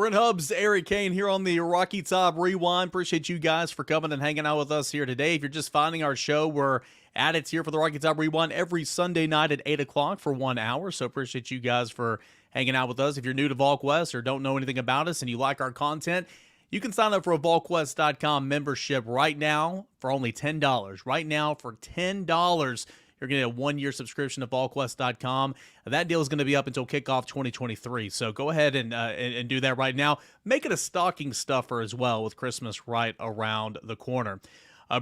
Brent Hubbs, Eric Kane here on the Rocky Top Rewind. Appreciate you guys for coming and hanging out with us here today. If you're just finding our show, we're at it here for the Rocky Top Rewind every Sunday night at 8 o'clock for 1 hour. So appreciate you guys for hanging out with us. If you're new to VolQuest or don't know anything about us and you like our content, you can sign up for a VolQuest.com membership right now for only $10. Right now for $10. You're going to get a 1-year subscription to VolQuest.com. That deal is going to be up until kickoff 2023. So go ahead and do that right now. Make it a stocking stuffer as well with Christmas right around the corner.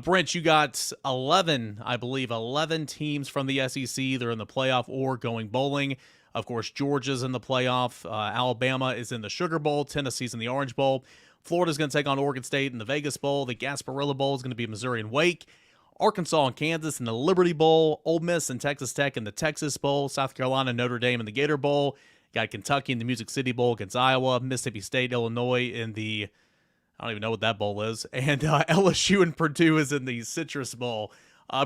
Brent, you got 11 teams from the SEC. They're in the playoff or going bowling. Of course, Georgia's in the playoff. Alabama is in the Sugar Bowl. Tennessee's in the Orange Bowl. Florida's going to take on Oregon State in the Vegas Bowl. The Gasparilla Bowl is going to be Missouri and Wake. Arkansas and Kansas in the Liberty Bowl, Ole Miss and Texas Tech in the Texas Bowl, South Carolina and Notre Dame in the Gator Bowl, got Kentucky in the Music City Bowl against Iowa, Mississippi State, Illinois in the, I don't even know what that bowl is, and LSU and Purdue is in the Citrus Bowl.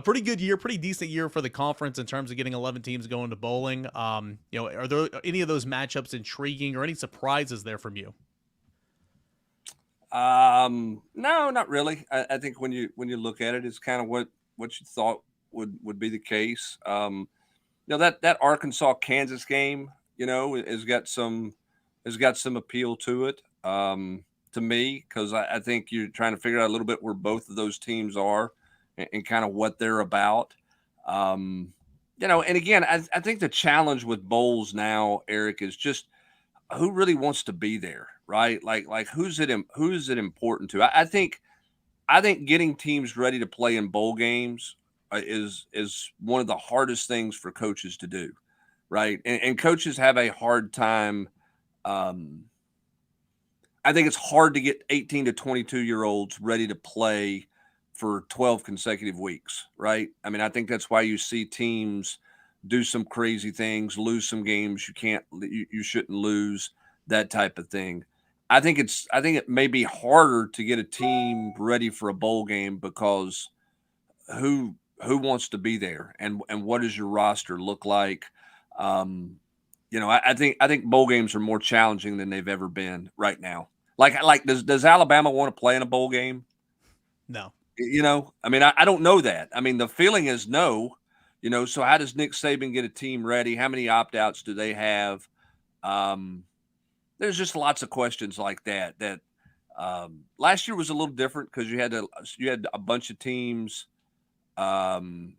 Pretty good year, pretty decent year for the conference in terms of getting 11 teams going to bowling. Are there any of those matchups intriguing or any surprises there from you? No, not really. I think when you look at it, it's kind of what you thought would be the case. That Arkansas Kansas game, has got some appeal to it, to me, because I think you're trying to figure out a little bit where both of those teams are and kind of what they're about. And again, I think the challenge with bowls now, Eric, is just who really wants to be there, right? Like who's it important to? I think getting teams ready to play in bowl games is one of the hardest things for coaches to do, right? And coaches have a hard time. I think it's hard to get 18 to 22-year-olds ready to play for 12 consecutive weeks, right? I mean, I think that's why you see teams do some crazy things, lose some games you shouldn't lose, that type of thing. I think it may be harder to get a team ready for a bowl game because who wants to be there and what does your roster look like? I think bowl games are more challenging than they've ever been right now. Like does Alabama want to play in a bowl game? No. I mean, I don't know that. I mean, the feeling is no. So how does Nick Saban get a team ready? How many opt-outs do they have? There's just lots of questions like that. Last year was a little different because you had a bunch of teams in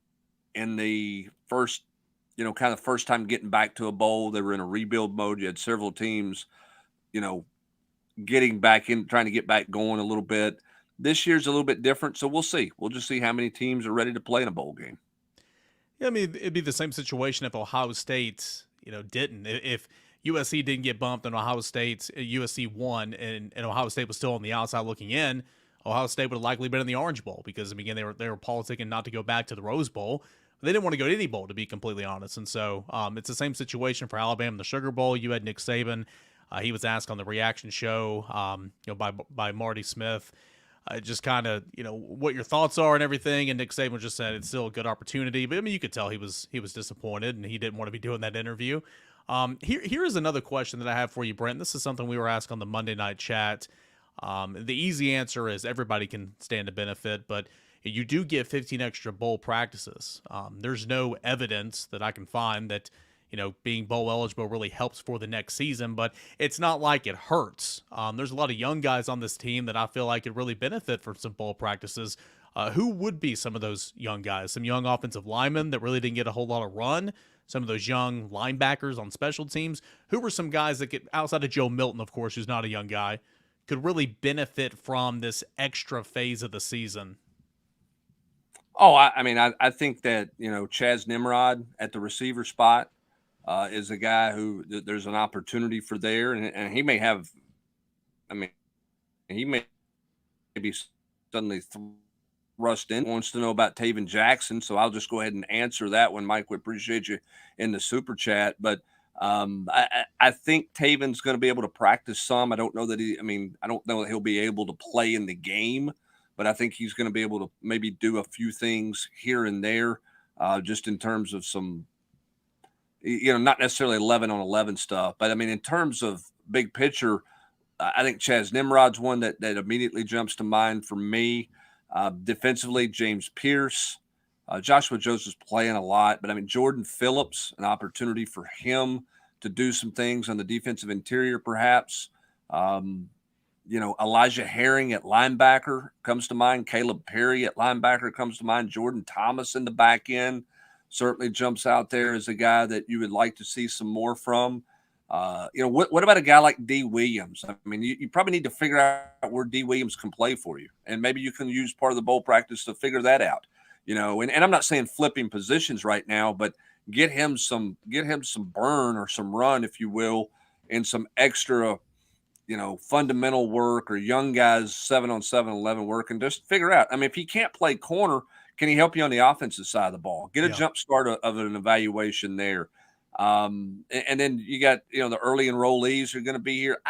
the first, kind of first time getting back to a bowl. They were in a rebuild mode. You had several teams, getting back in, trying to get back going a little bit. This year's a little bit different, so we'll see. We'll just see how many teams are ready to play in a bowl game. Yeah, I mean, it'd be the same situation if Ohio State, didn't. If USC didn't get bumped and USC won and Ohio State was still on the outside looking in, Ohio State would have likely been in the Orange Bowl because, again, they were politicking not to go back to the Rose Bowl. They didn't want to go to any bowl, to be completely honest. And so it's the same situation for Alabama in the Sugar Bowl. You had Nick Saban. He was asked on the reaction show by Marty Smith. Just kind of, what your thoughts are and everything. And Nick Saban just said it's still a good opportunity. But, I mean, you could tell he was disappointed and he didn't want to be doing that interview. Here is another question that I have for you, Brent. This is something we were asked on the Monday night chat. The easy answer is everybody can stand to benefit, but you do get 15 extra bowl practices. There's no evidence that I can find that being bowl eligible really helps for the next season, but it's not like it hurts. There's a lot of young guys on this team that I feel like could really benefit from some bowl practices. Who would be some of those young guys? Some young offensive linemen that really didn't get a whole lot of run? Some of those young linebackers on special teams? Who were some guys that could, outside of Joe Milton, of course, who's not a young guy, could really benefit from this extra phase of the season? Oh, I think that, Chaz Nimrod at the receiver spot, is a guy who there's an opportunity for there, and he may have. He may be suddenly thrust in. Wants to know about Taven Jackson, so I'll just go ahead and answer that one, Mike. We appreciate you in the super chat, but I think Taven's going to be able to practice some. I don't know that he'll be able to play in the game, but I think he's going to be able to maybe do a few things here and there, just in terms of some. Not necessarily 11-on-11 stuff, but in terms of big picture, I think Chaz Nimrod's one that immediately jumps to mind for me. Defensively, James Pierce. Joshua Joseph's playing a lot, but I mean, Jordan Phillips, an opportunity for him to do some things on the defensive interior, perhaps. Elijah Herring at linebacker comes to mind. Caleb Perry at linebacker comes to mind. Jordan Thomas in the back end certainly jumps out there as a guy that you would like to see some more from. What about a guy like D. Williams? I mean, you probably need to figure out where D. Williams can play for you, and maybe you can use part of the bowl practice to figure that out. And I'm not saying flipping positions right now, but get him some burn or some run, if you will, and some extra, fundamental work, or young guys 7-on-7, 11 work, and just figure out. I mean, if he can't play corner, can he help you on the offensive side of the ball? Get a jump start of an evaluation there. And then you got, the early enrollees are going to be here.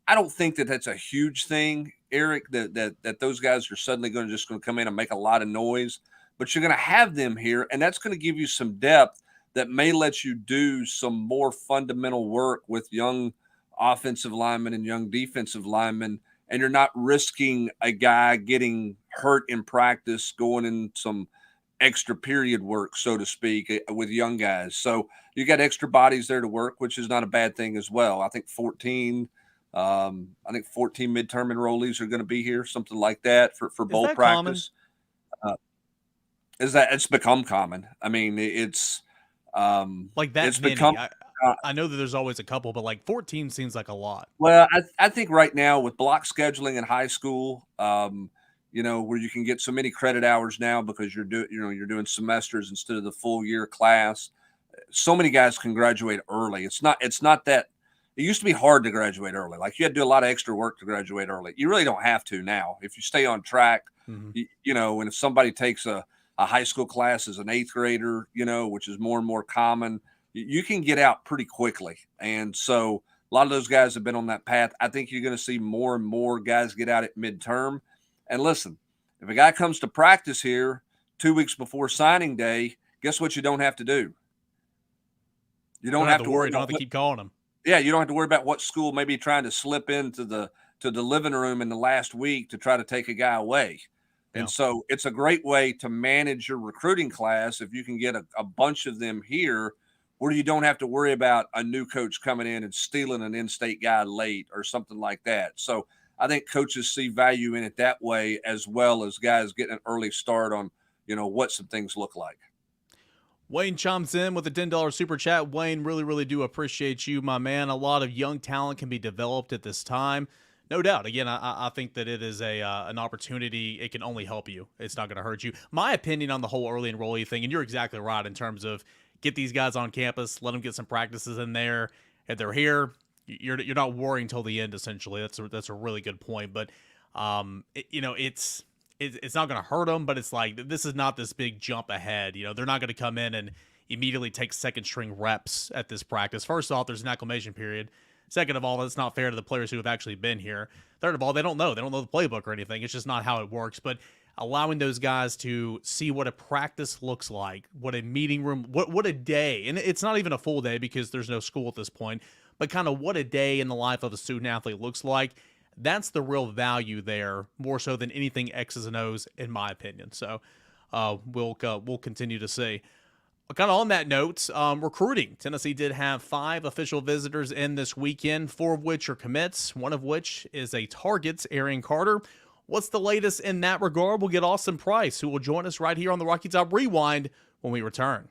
I don't think that that's a huge thing, Eric, that those guys are suddenly going to come in and make a lot of noise, but you're going to have them here, and that's going to give you some depth that may let you do some more fundamental work with young offensive linemen and young defensive linemen, and you're not risking a guy getting hurt in practice, going in some extra period work, so to speak, with young guys. So you got extra bodies there to work, which is not a bad thing as well. I think 14 midterm enrollees are going to be here, something like that for bowl practice. It's become common. I mean, it's like that. It's many. become. I know that there's always a couple, but like 14 seems like a lot. Well, I think right now with block scheduling in high school, where you can get so many credit hours now because you're doing semesters instead of the full year class. So many guys can graduate early. It's not that. It used to be hard to graduate early. Like, you had to do a lot of extra work to graduate early. You really don't have to now. If you stay on track, and if somebody takes a high school class as an 8th grader, which is more and more common, you can get out pretty quickly. And so a lot of those guys have been on that path. I think you're going to see more and more guys get out at midterm. And listen, if a guy comes to practice here 2 weeks before signing day, guess what you don't have to do? You don't have to worry. You don't have to keep calling them. Yeah, you don't have to worry about what school may be trying to slip into the living room in the last week to try to take a guy away. And so it's a great way to manage your recruiting class if you can get a bunch of them here where you don't have to worry about a new coach coming in and stealing an in-state guy late or something like that. So I think coaches see value in it that way, as well as guys getting an early start on, what some things look like. Wayne chimes in with a $10 super chat. Wayne, really, really do appreciate you, my man. A lot of young talent can be developed at this time. No doubt. Again, I think that it is an opportunity. It can only help you. It's not going to hurt you. My opinion on the whole early enrollee thing, and you're exactly right in terms of get these guys on campus, let them get some practices in there. If they're here, you're not worrying until the end, essentially. That's a really good point. But, it's not going to hurt them, but it's like this is not this big jump ahead. They're not going to come in and immediately take second-string reps at this practice. First off, there's an acclimation period. Second of all, that's not fair to the players who have actually been here. Third of all, they don't know. They don't know the playbook or anything. It's just not how it works. But allowing those guys to see what a practice looks like, what a meeting room, what a day. And it's not even a full day because there's no school at this point. But kind of what a day in the life of a student athlete looks like. That's the real value there, more so than anything X's and O's, in my opinion. So we'll continue to see. Kind of on that note, recruiting. Tennessee did have 5 official visitors in this weekend, 4 of which are commits, one of which is a target, Arian Carter. What's the latest in that regard? We'll get Austin Price, who will join us right here on the Rocky Top Rewind when we return.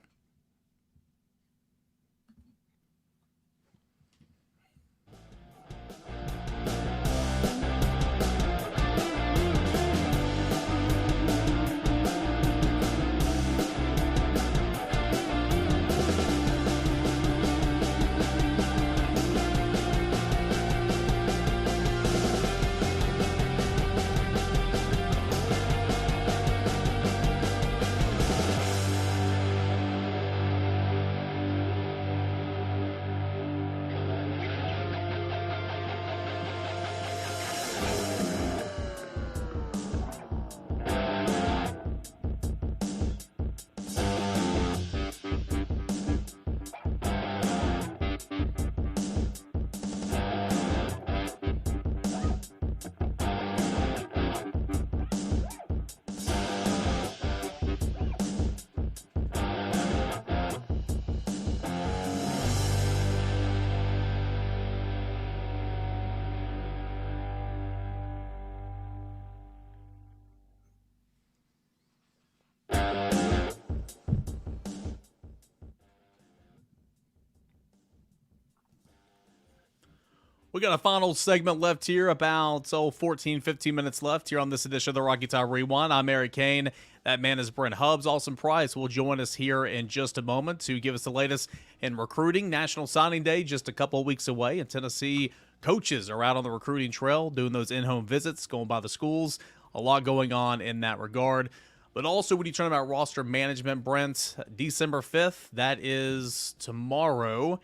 We got a final segment left here, about 14, 15 minutes left here on this edition of the Rocky Top Rewind. I'm Eric Kane. That man is Brent Hubbs. Austin Price will join us here in just a moment to give us the latest in recruiting. National Signing Day just a couple of weeks away, and Tennessee coaches are out on the recruiting trail doing those in-home visits, going by the schools. A lot going on in that regard. But also, when you turn about roster management, Brent, December 5th, that is tomorrow.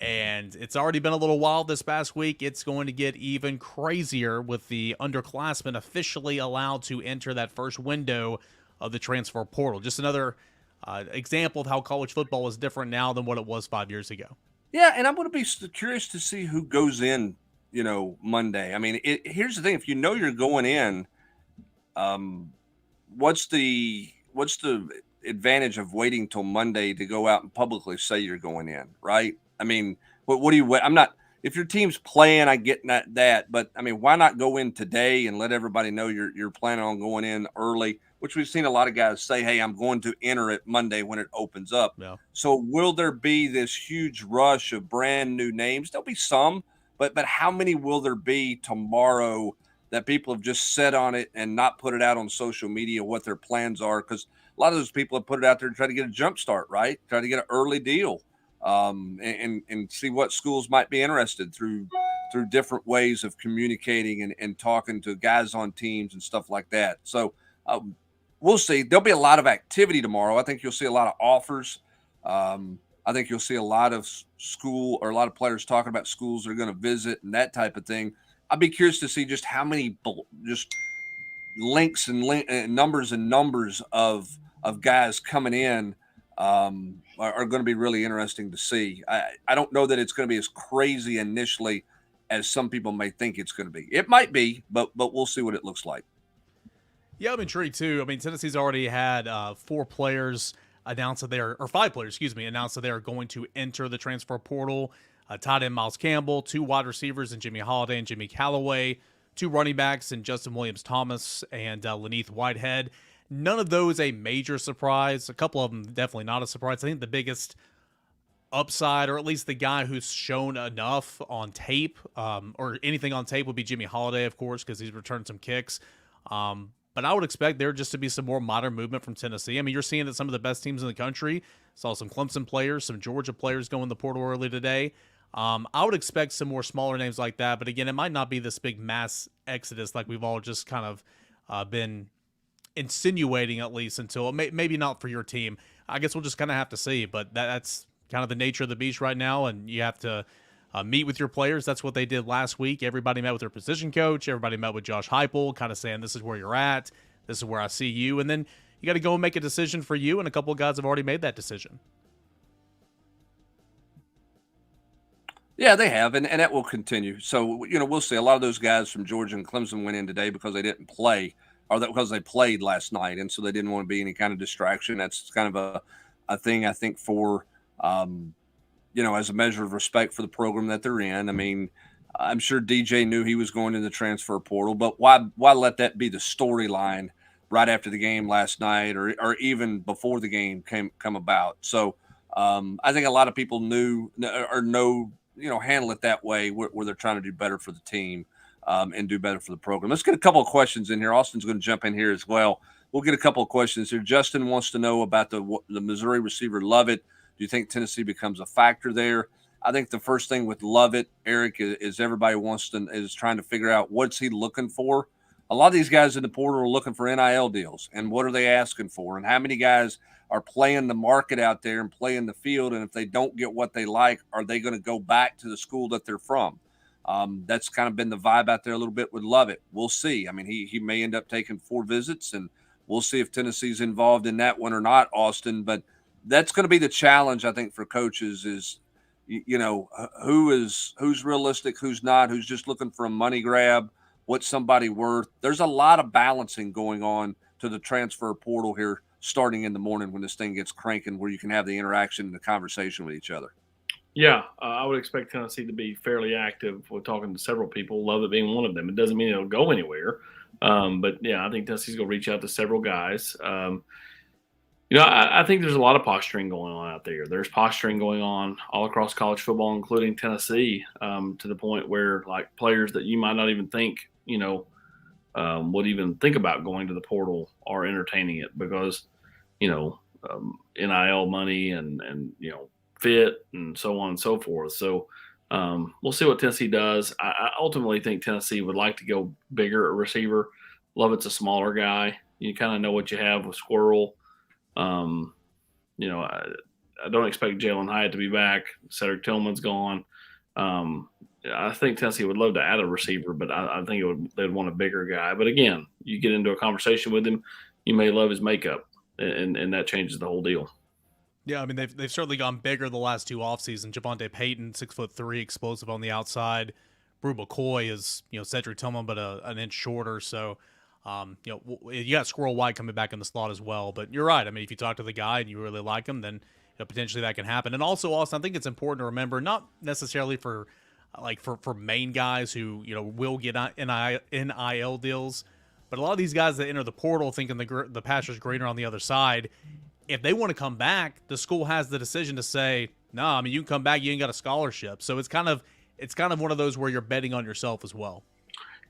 And it's already been a little while this past week. It's going to get even crazier with the underclassmen officially allowed to enter that first window of the transfer portal. Just another example of how college football is different now than what it was 5 years ago. Yeah, and I'm going to be curious to see who goes in, Monday. I mean, here's the thing. If you know you're going in, what's the advantage of waiting till Monday to go out and publicly say you're going in, right? I mean, what do you? I'm not. If your team's playing, I get that, but I mean, why not go in today and let everybody know you're planning on going in early? Which we've seen a lot of guys say, "Hey, I'm going to enter it Monday when it opens up." Yeah. So, will there be this huge rush of brand new names? There'll be some, but how many will there be tomorrow that people have just set on it and not put it out on social media what their plans are? Because a lot of those people have put it out there to try to get a jump start, right? Try to get an early deal. And see what schools might be interested through different ways of communicating and talking to guys on teams and stuff like that. So we'll see. There'll be a lot of activity tomorrow. I think you'll see a lot of offers. I think you'll see a lot of a lot of players talking about schools they're going to visit and that type of thing. I'd be curious to see just how many just links and numbers of guys coming in are going to be really interesting to see. I don't know that it's going to be as crazy initially as some people may think it's going to be. It might be, but we'll see what it looks like. Yeah, I'm intrigued too. I mean, Tennessee's already had 5 players announced that they're going to enter the transfer portal. Tight end Miles Campbell, 2 wide receivers in Jimmy Holiday and Jimmy Callaway, 2 running backs in Justin Williams-Thomas and Laneith Whitehead. None of those a major surprise. A couple of them definitely not a surprise. I think the biggest upside, or at least the guy who's shown enough on tape, or anything on tape, would be Jimmy Holiday, of course, because he's returned some kicks. But I would expect there just to be some more modern movement from Tennessee. I mean, you're seeing that some of the best teams in the country, saw some Clemson players, some Georgia players go in the portal early today. I would expect some more smaller names like that. But again, it might not be this big mass exodus like we've all just kind of been insinuating, at least until maybe not for your team. I guess we'll just kind of have to see, but that's kind of the nature of the beast right now, and you have to meet with your players. That's what they did last week. Everybody met with their position coach. Everybody met with Josh Heupel, kind of saying, this is where you're at. This is where I see you. And then you got to go and make a decision for you, and a couple of guys have already made that decision. Yeah, they have, and that will continue. So, we'll see. A lot of those guys from Georgia and Clemson went in today because they didn't play, or because they played last night, and so they didn't want to be any kind of distraction. That's kind of a thing, I think, for as a measure of respect for the program that they're in. I mean, I'm sure DJ knew he was going in the transfer portal, but why let that be the storyline right after the game last night, or even before the game come about? So I think a lot of people knew or know, handle it that way, where they're trying to do better for the team and do better for the program. Let's get a couple of questions in here. Austin's going to jump in here as well. We'll get a couple of questions here. Justin wants to know about the Missouri receiver Lovett. Do you think Tennessee becomes a factor there? I think the first thing with Lovett, Eric, is everybody is trying to figure out what's he looking for. A lot of these guys in the portal are looking for NIL deals, and what are they asking for, and how many guys are playing the market out there and playing the field, and if they don't get what they like, are they going to go back to the school that they're from? That's kind of been the vibe out there a little bit with Lovett. We'll see. I mean, he may end up taking 4 visits, and we'll see if Tennessee's involved in that one or not, Austin. But that's going to be the challenge, I think, for coaches is, who's realistic, who's not, who's just looking for a money grab, what's somebody worth. There's a lot of balancing going on to the transfer portal here starting in the morning when this thing gets cranking, where you can have the interaction and the conversation with each other. Yeah, I would expect Tennessee to be fairly active. We're talking to several people, Lovett being one of them. It doesn't mean it'll go anywhere. But, yeah, I think Tennessee's going to reach out to several guys. I think there's a lot of posturing going on out there. There's posturing going on all across college football, including Tennessee, to the point where like players that you might not even think, would even think about going to the portal are entertaining it because, NIL money and fit and so on and so forth. So we'll see what Tennessee does. I ultimately think Tennessee would like to go bigger at receiver. Lovett's a smaller guy. You kind of know what you have with Squirrel. Um, I don't expect Jalen Hyatt to be back. Cedric Tillman's gone. I think Tennessee would love to add a receiver, but I think they'd want a bigger guy. But again, you get into a conversation with him, you may love his makeup, and that changes the whole deal. Yeah, I mean they've certainly gone bigger the last two off seasons. Javonte Payton, 6'3", explosive on the outside. Brew McCoy is Cedric Tillman, but an inch shorter. So you got Squirrel White coming back in the slot as well. But you're right. I mean, if you talk to the guy and you really like him, then potentially that can happen. And also, Austin, I think it's important to remember, not necessarily for main guys who will get NIL deals, but a lot of these guys that enter the portal thinking the pasture's greener on the other side. If they want to come back, the school has the decision to say, no, I mean, you can come back, you ain't got a scholarship. So it's kind of one of those where you're betting on yourself as well.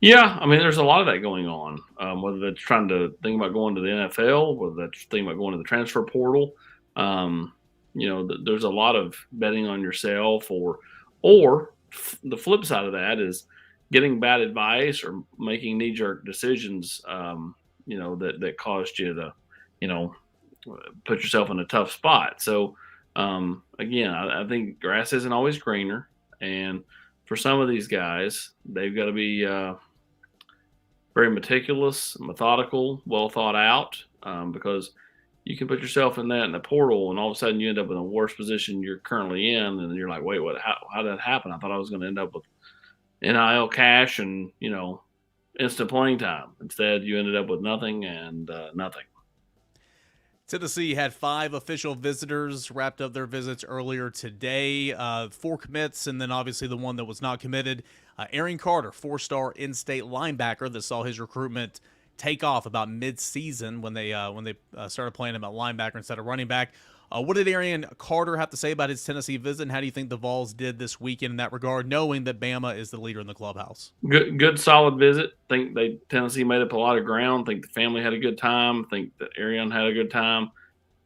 Yeah, I mean, there's a lot of that going on. Whether that's trying to think about going to the NFL, whether that's thinking about going to the transfer portal, there's a lot of betting on yourself, or the flip side of that is getting bad advice or making knee-jerk decisions. That caused you to, put yourself in a tough spot. So, again, I think grass isn't always greener, and for some of these guys, they've got to be very meticulous, methodical, well thought out, because you can put yourself in the portal, and all of a sudden you end up in a worse position you're currently in, and you're like, wait, what? How did that happen? I thought I was going to end up with NIL cash and instant playing time. Instead, you ended up with nothing and nothing. Tennessee had 5 official visitors wrapped up their visits earlier today, 4 commits, and then obviously the one that was not committed. Arian Carter, 4-star in-state linebacker that saw his recruitment take off about mid-season when they started playing him at linebacker instead of running back. What did Arian Carter have to say about his Tennessee visit, and how do you think the Vols did this weekend in that regard, knowing that Bama is the leader in the clubhouse? Good, solid visit. Think Tennessee made up a lot of ground. Think the family had a good time. Think that Arian had a good time.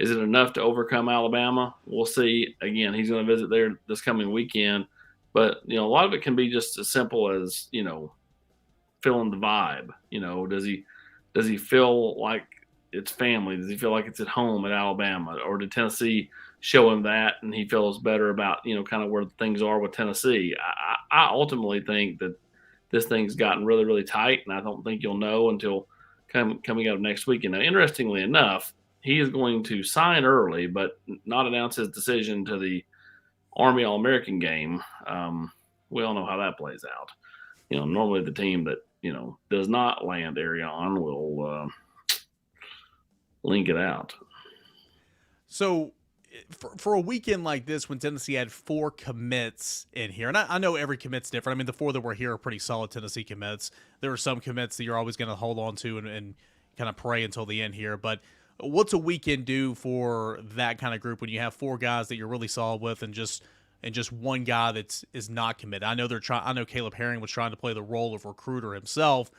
Is it enough to overcome Alabama? We'll see. Again, he's going to visit there this coming weekend, but a lot of it can be just as simple as feeling the vibe. Does he feel like it's family? Does he feel like it's at home at Alabama? Or did Tennessee show him that and he feels better about, kind of where things are with Tennessee? I ultimately think that this thing's gotten really, really tight, and I don't think you'll know until coming up next weekend. Now, interestingly enough, he is going to sign early, but not announce his decision to the Army All-American game. We all know how that plays out. Normally the team that, does not land Arian will link it out. So for a weekend like this, when Tennessee had 4 commits in here, and I know every commit's different. I mean, the 4 that were here are pretty solid Tennessee commits. There are some commits that you're always going to hold on to and kind of pray until the end here. But what's a weekend do for that kind of group when you have 4 guys that you're really solid with and just one guy is not committed? I know Caleb Herring was trying to play the role of recruiter himself,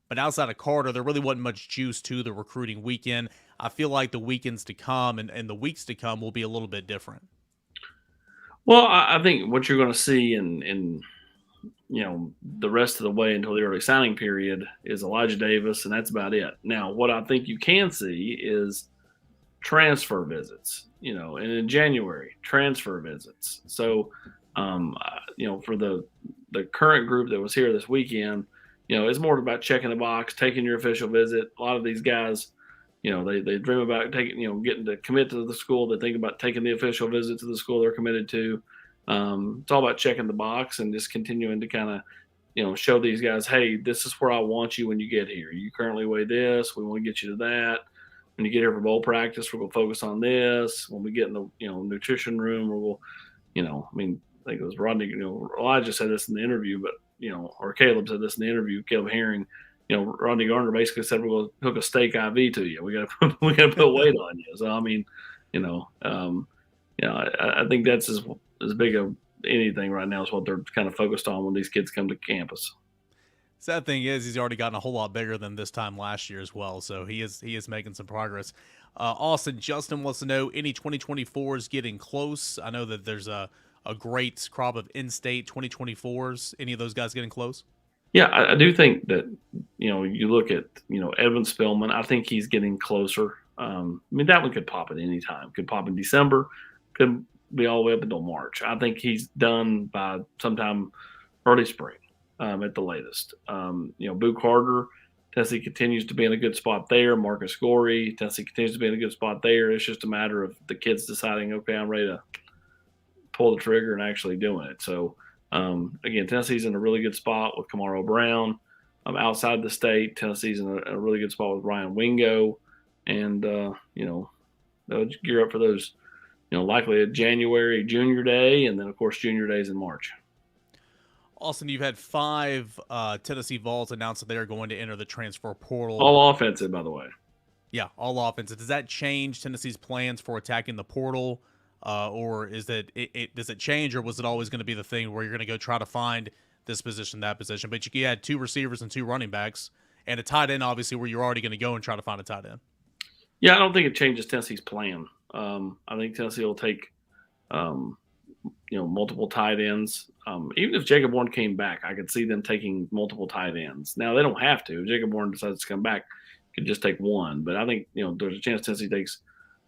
but outside of Carter, there really wasn't much juice to the recruiting weekend. I feel like the weekends to come and the weeks to come will be a little bit different. Well, I think what you're going to see in the rest of the way until the early signing period is Elijah Davis, and that's about it. Now, what I think you can see is transfer visits, and in January, transfer visits. So, for the current group that was here this weekend, it's more about checking the box, taking your official visit. A lot of these guys, they dream about taking, getting to commit to the school. They think about taking the official visit to the school they're committed to. It's all about checking the box and just continuing to kind of, show these guys, hey, this is where I want you when you get here. You currently weigh this. We want to get you to that. When you get here for bowl practice, we're going to focus on this. When we get in the, nutrition room, we'll, I think it was Rodney, Elijah said this in the interview, but, or Caleb said this in the interview, Caleb Herring, Rodney Garner basically said, we're going to hook a steak IV to you. We got to put weight on you. So, I mean, I think that's as big of anything right now is what they're kind of focused on when these kids come to campus. Sad thing is, he's already gotten a whole lot bigger than this time last year as well. So he is making some progress. Austin, Justin wants to know, any 2024s getting close? I know that there's a great crop of in-state 2024s. Any of those guys getting close? Yeah, I do think that, you look at, Evan Spillman, I think he's getting closer. I mean, that one could pop at any time. Could pop in December, could be all the way up until March. I think he's done by sometime early spring at the latest. Boo Carter, Tennessee continues to be in a good spot there. Marcus Gorey, Tennessee continues to be in a good spot there. It's just a matter of the kids deciding, okay, I'm ready to pull the trigger and actually doing it. So, again, Tennessee's in a really good spot with Kamaro Brown. Outside the state, Tennessee's in a really good spot with Ryan Wingo. And, they'll gear up for those, likely a January junior day, and then, of course, junior days in March. Austin, you've had 5 Tennessee Vols announce that they are going to enter the transfer portal. All offensive, by the way. Yeah, all offensive. Does that change Tennessee's plans for attacking the portal? Or is that does it change, or was it always going to be the thing where you're going to go try to find this position, that position? But you had 2 receivers and 2 running backs and a tight end, obviously, where you're already going to go and try to find a tight end. Yeah, I don't think it changes Tennessee's plan. I think Tennessee will take, multiple tight ends. Even if Jacob Warren came back, I could see them taking multiple tight ends. Now, they don't have to. If Jacob Warren decides to come back, could just take one. But I think, there's a chance Tennessee takes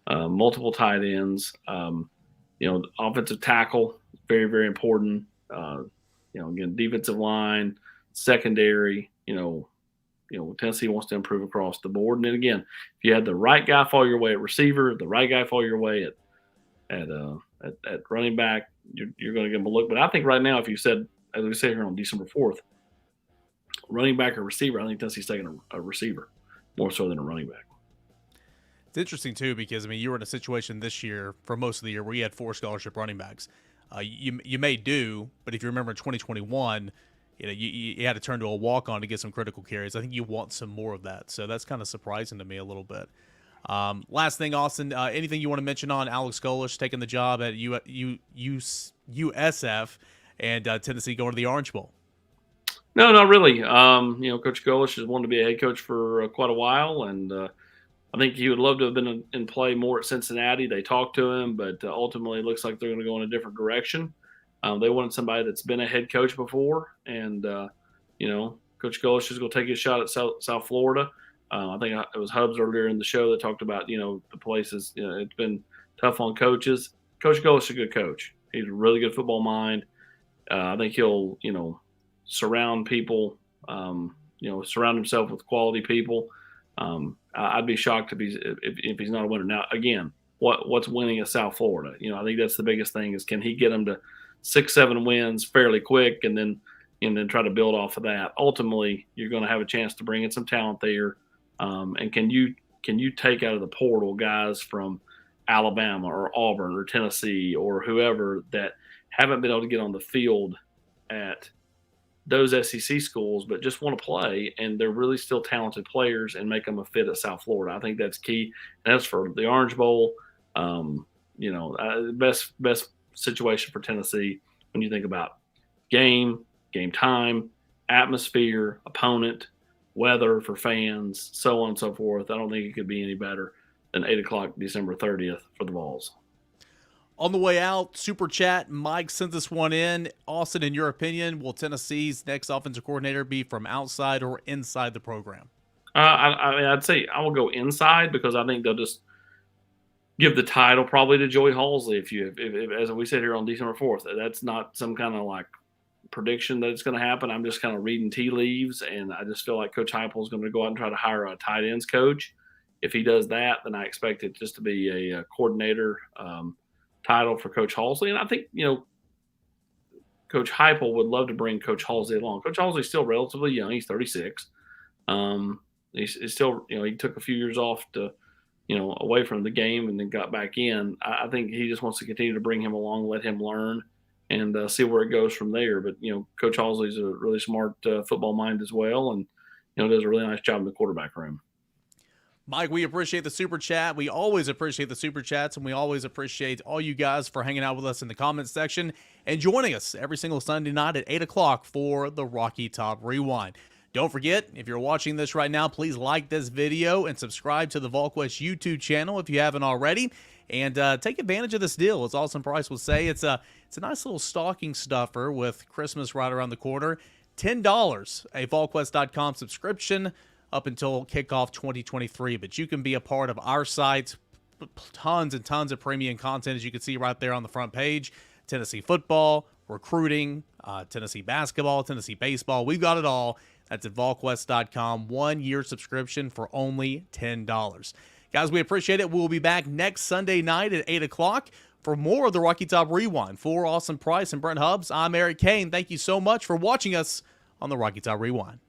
multiple tight ends. Offensive tackle, very, very important. Again, defensive line, secondary, Tennessee wants to improve across the board. And then again, if you had the right guy fall your way at receiver, the right guy fall your way at running back, you're going to give them a look. But I think right now, if you said, as we say here on December 4th, running back or receiver, I think Tennessee's taking a receiver more so than a running back. It's interesting, too, because, you were in a situation this year for most of the year where you had 4 scholarship running backs. You may do, but if you remember in 2021, you had to turn to a walk-on to get some critical carries. I think you want some more of that. So that's kind of surprising to me a little bit. Last thing, Austin, anything you want to mention on Alex Golesh taking the job at USF and Tennessee going to the Orange Bowl? No, not really. Coach Golesh has wanted to be a head coach for quite a while, and I think he would love to have been in play more at Cincinnati. They talked to him, but ultimately it looks like they're going to go in a different direction. They wanted somebody that's been a head coach before, and Coach Golesh is going to take his shot at South Florida. I think it was Hubs earlier in the show that talked about the places. It's been tough on coaches. Coach Golesh is a good coach. He's a really good football mind. I think he'll surround people. Surround himself with quality people. I'd be shocked if he's not a winner. Now, again, what's winning at South Florida? I think that's the biggest thing is, can he get them to 6-7 wins fairly quick and then try to build off of that. Ultimately, you're going to have a chance to bring in some talent there. And can you take out of the portal guys from Alabama or Auburn or Tennessee or whoever that haven't been able to get on the field at those SEC schools, but just want to play, and they're really still talented players, and make them a fit at South Florida. I think that's key. And that's for the Orange Bowl. Best situation for Tennessee when you think about game time, atmosphere, opponent, weather for fans, so on and so forth. I don't think it could be any better than 8 o'clock December 30th for the Vols. On the way out, Super Chat, Mike sends us one in. Austin, in your opinion, will Tennessee's next offensive coordinator be from outside or inside the program? I'd say I will go inside, because I think they'll just give the title probably to Joey Halsley. If as we said here on December 4th, that's not some kind of like prediction that it's going to happen. I'm just kind of reading tea leaves, and I just feel like Coach Heupel is going to go out and try to hire a tight ends coach. If he does that, then I expect it just to be a coordinator title for Coach Halsley. And I think, Coach Heupel would love to bring Coach Halsley along. Coach Halsley's still relatively young. He's 36. He's still, he took a few years off to, away from the game and then got back in. I think he just wants to continue to bring him along, let him learn, and see where it goes from there. But, Coach Halsley's a really smart football mind as well. And, does a really nice job in the quarterback room. Mike, we appreciate the super chat. We always appreciate the super chats, and we always appreciate all you guys for hanging out with us in the comments section and joining us every single Sunday night at 8 o'clock for the Rocky Top Rewind. Don't forget, if you're watching this right now, please like this video and subscribe to the VolQuest YouTube channel if you haven't already. And take advantage of this deal. As Awesome Price will say, it's a nice little stocking stuffer with Christmas right around the corner. $10, a VolQuest.com subscription up until kickoff 2023. But you can be a part of our site. Tons and tons of premium content, as you can see right there on the front page. Tennessee football, recruiting, Tennessee basketball, Tennessee baseball. We've got it all. That's at VolQuest.com. 1 year subscription for only $10. Guys, we appreciate it. We'll be back next Sunday night at 8 o'clock for more of the Rocky Top Rewind. For Awesome Price and Brent Hubbs, I'm Eric Kane. Thank you so much for watching us on the Rocky Top Rewind.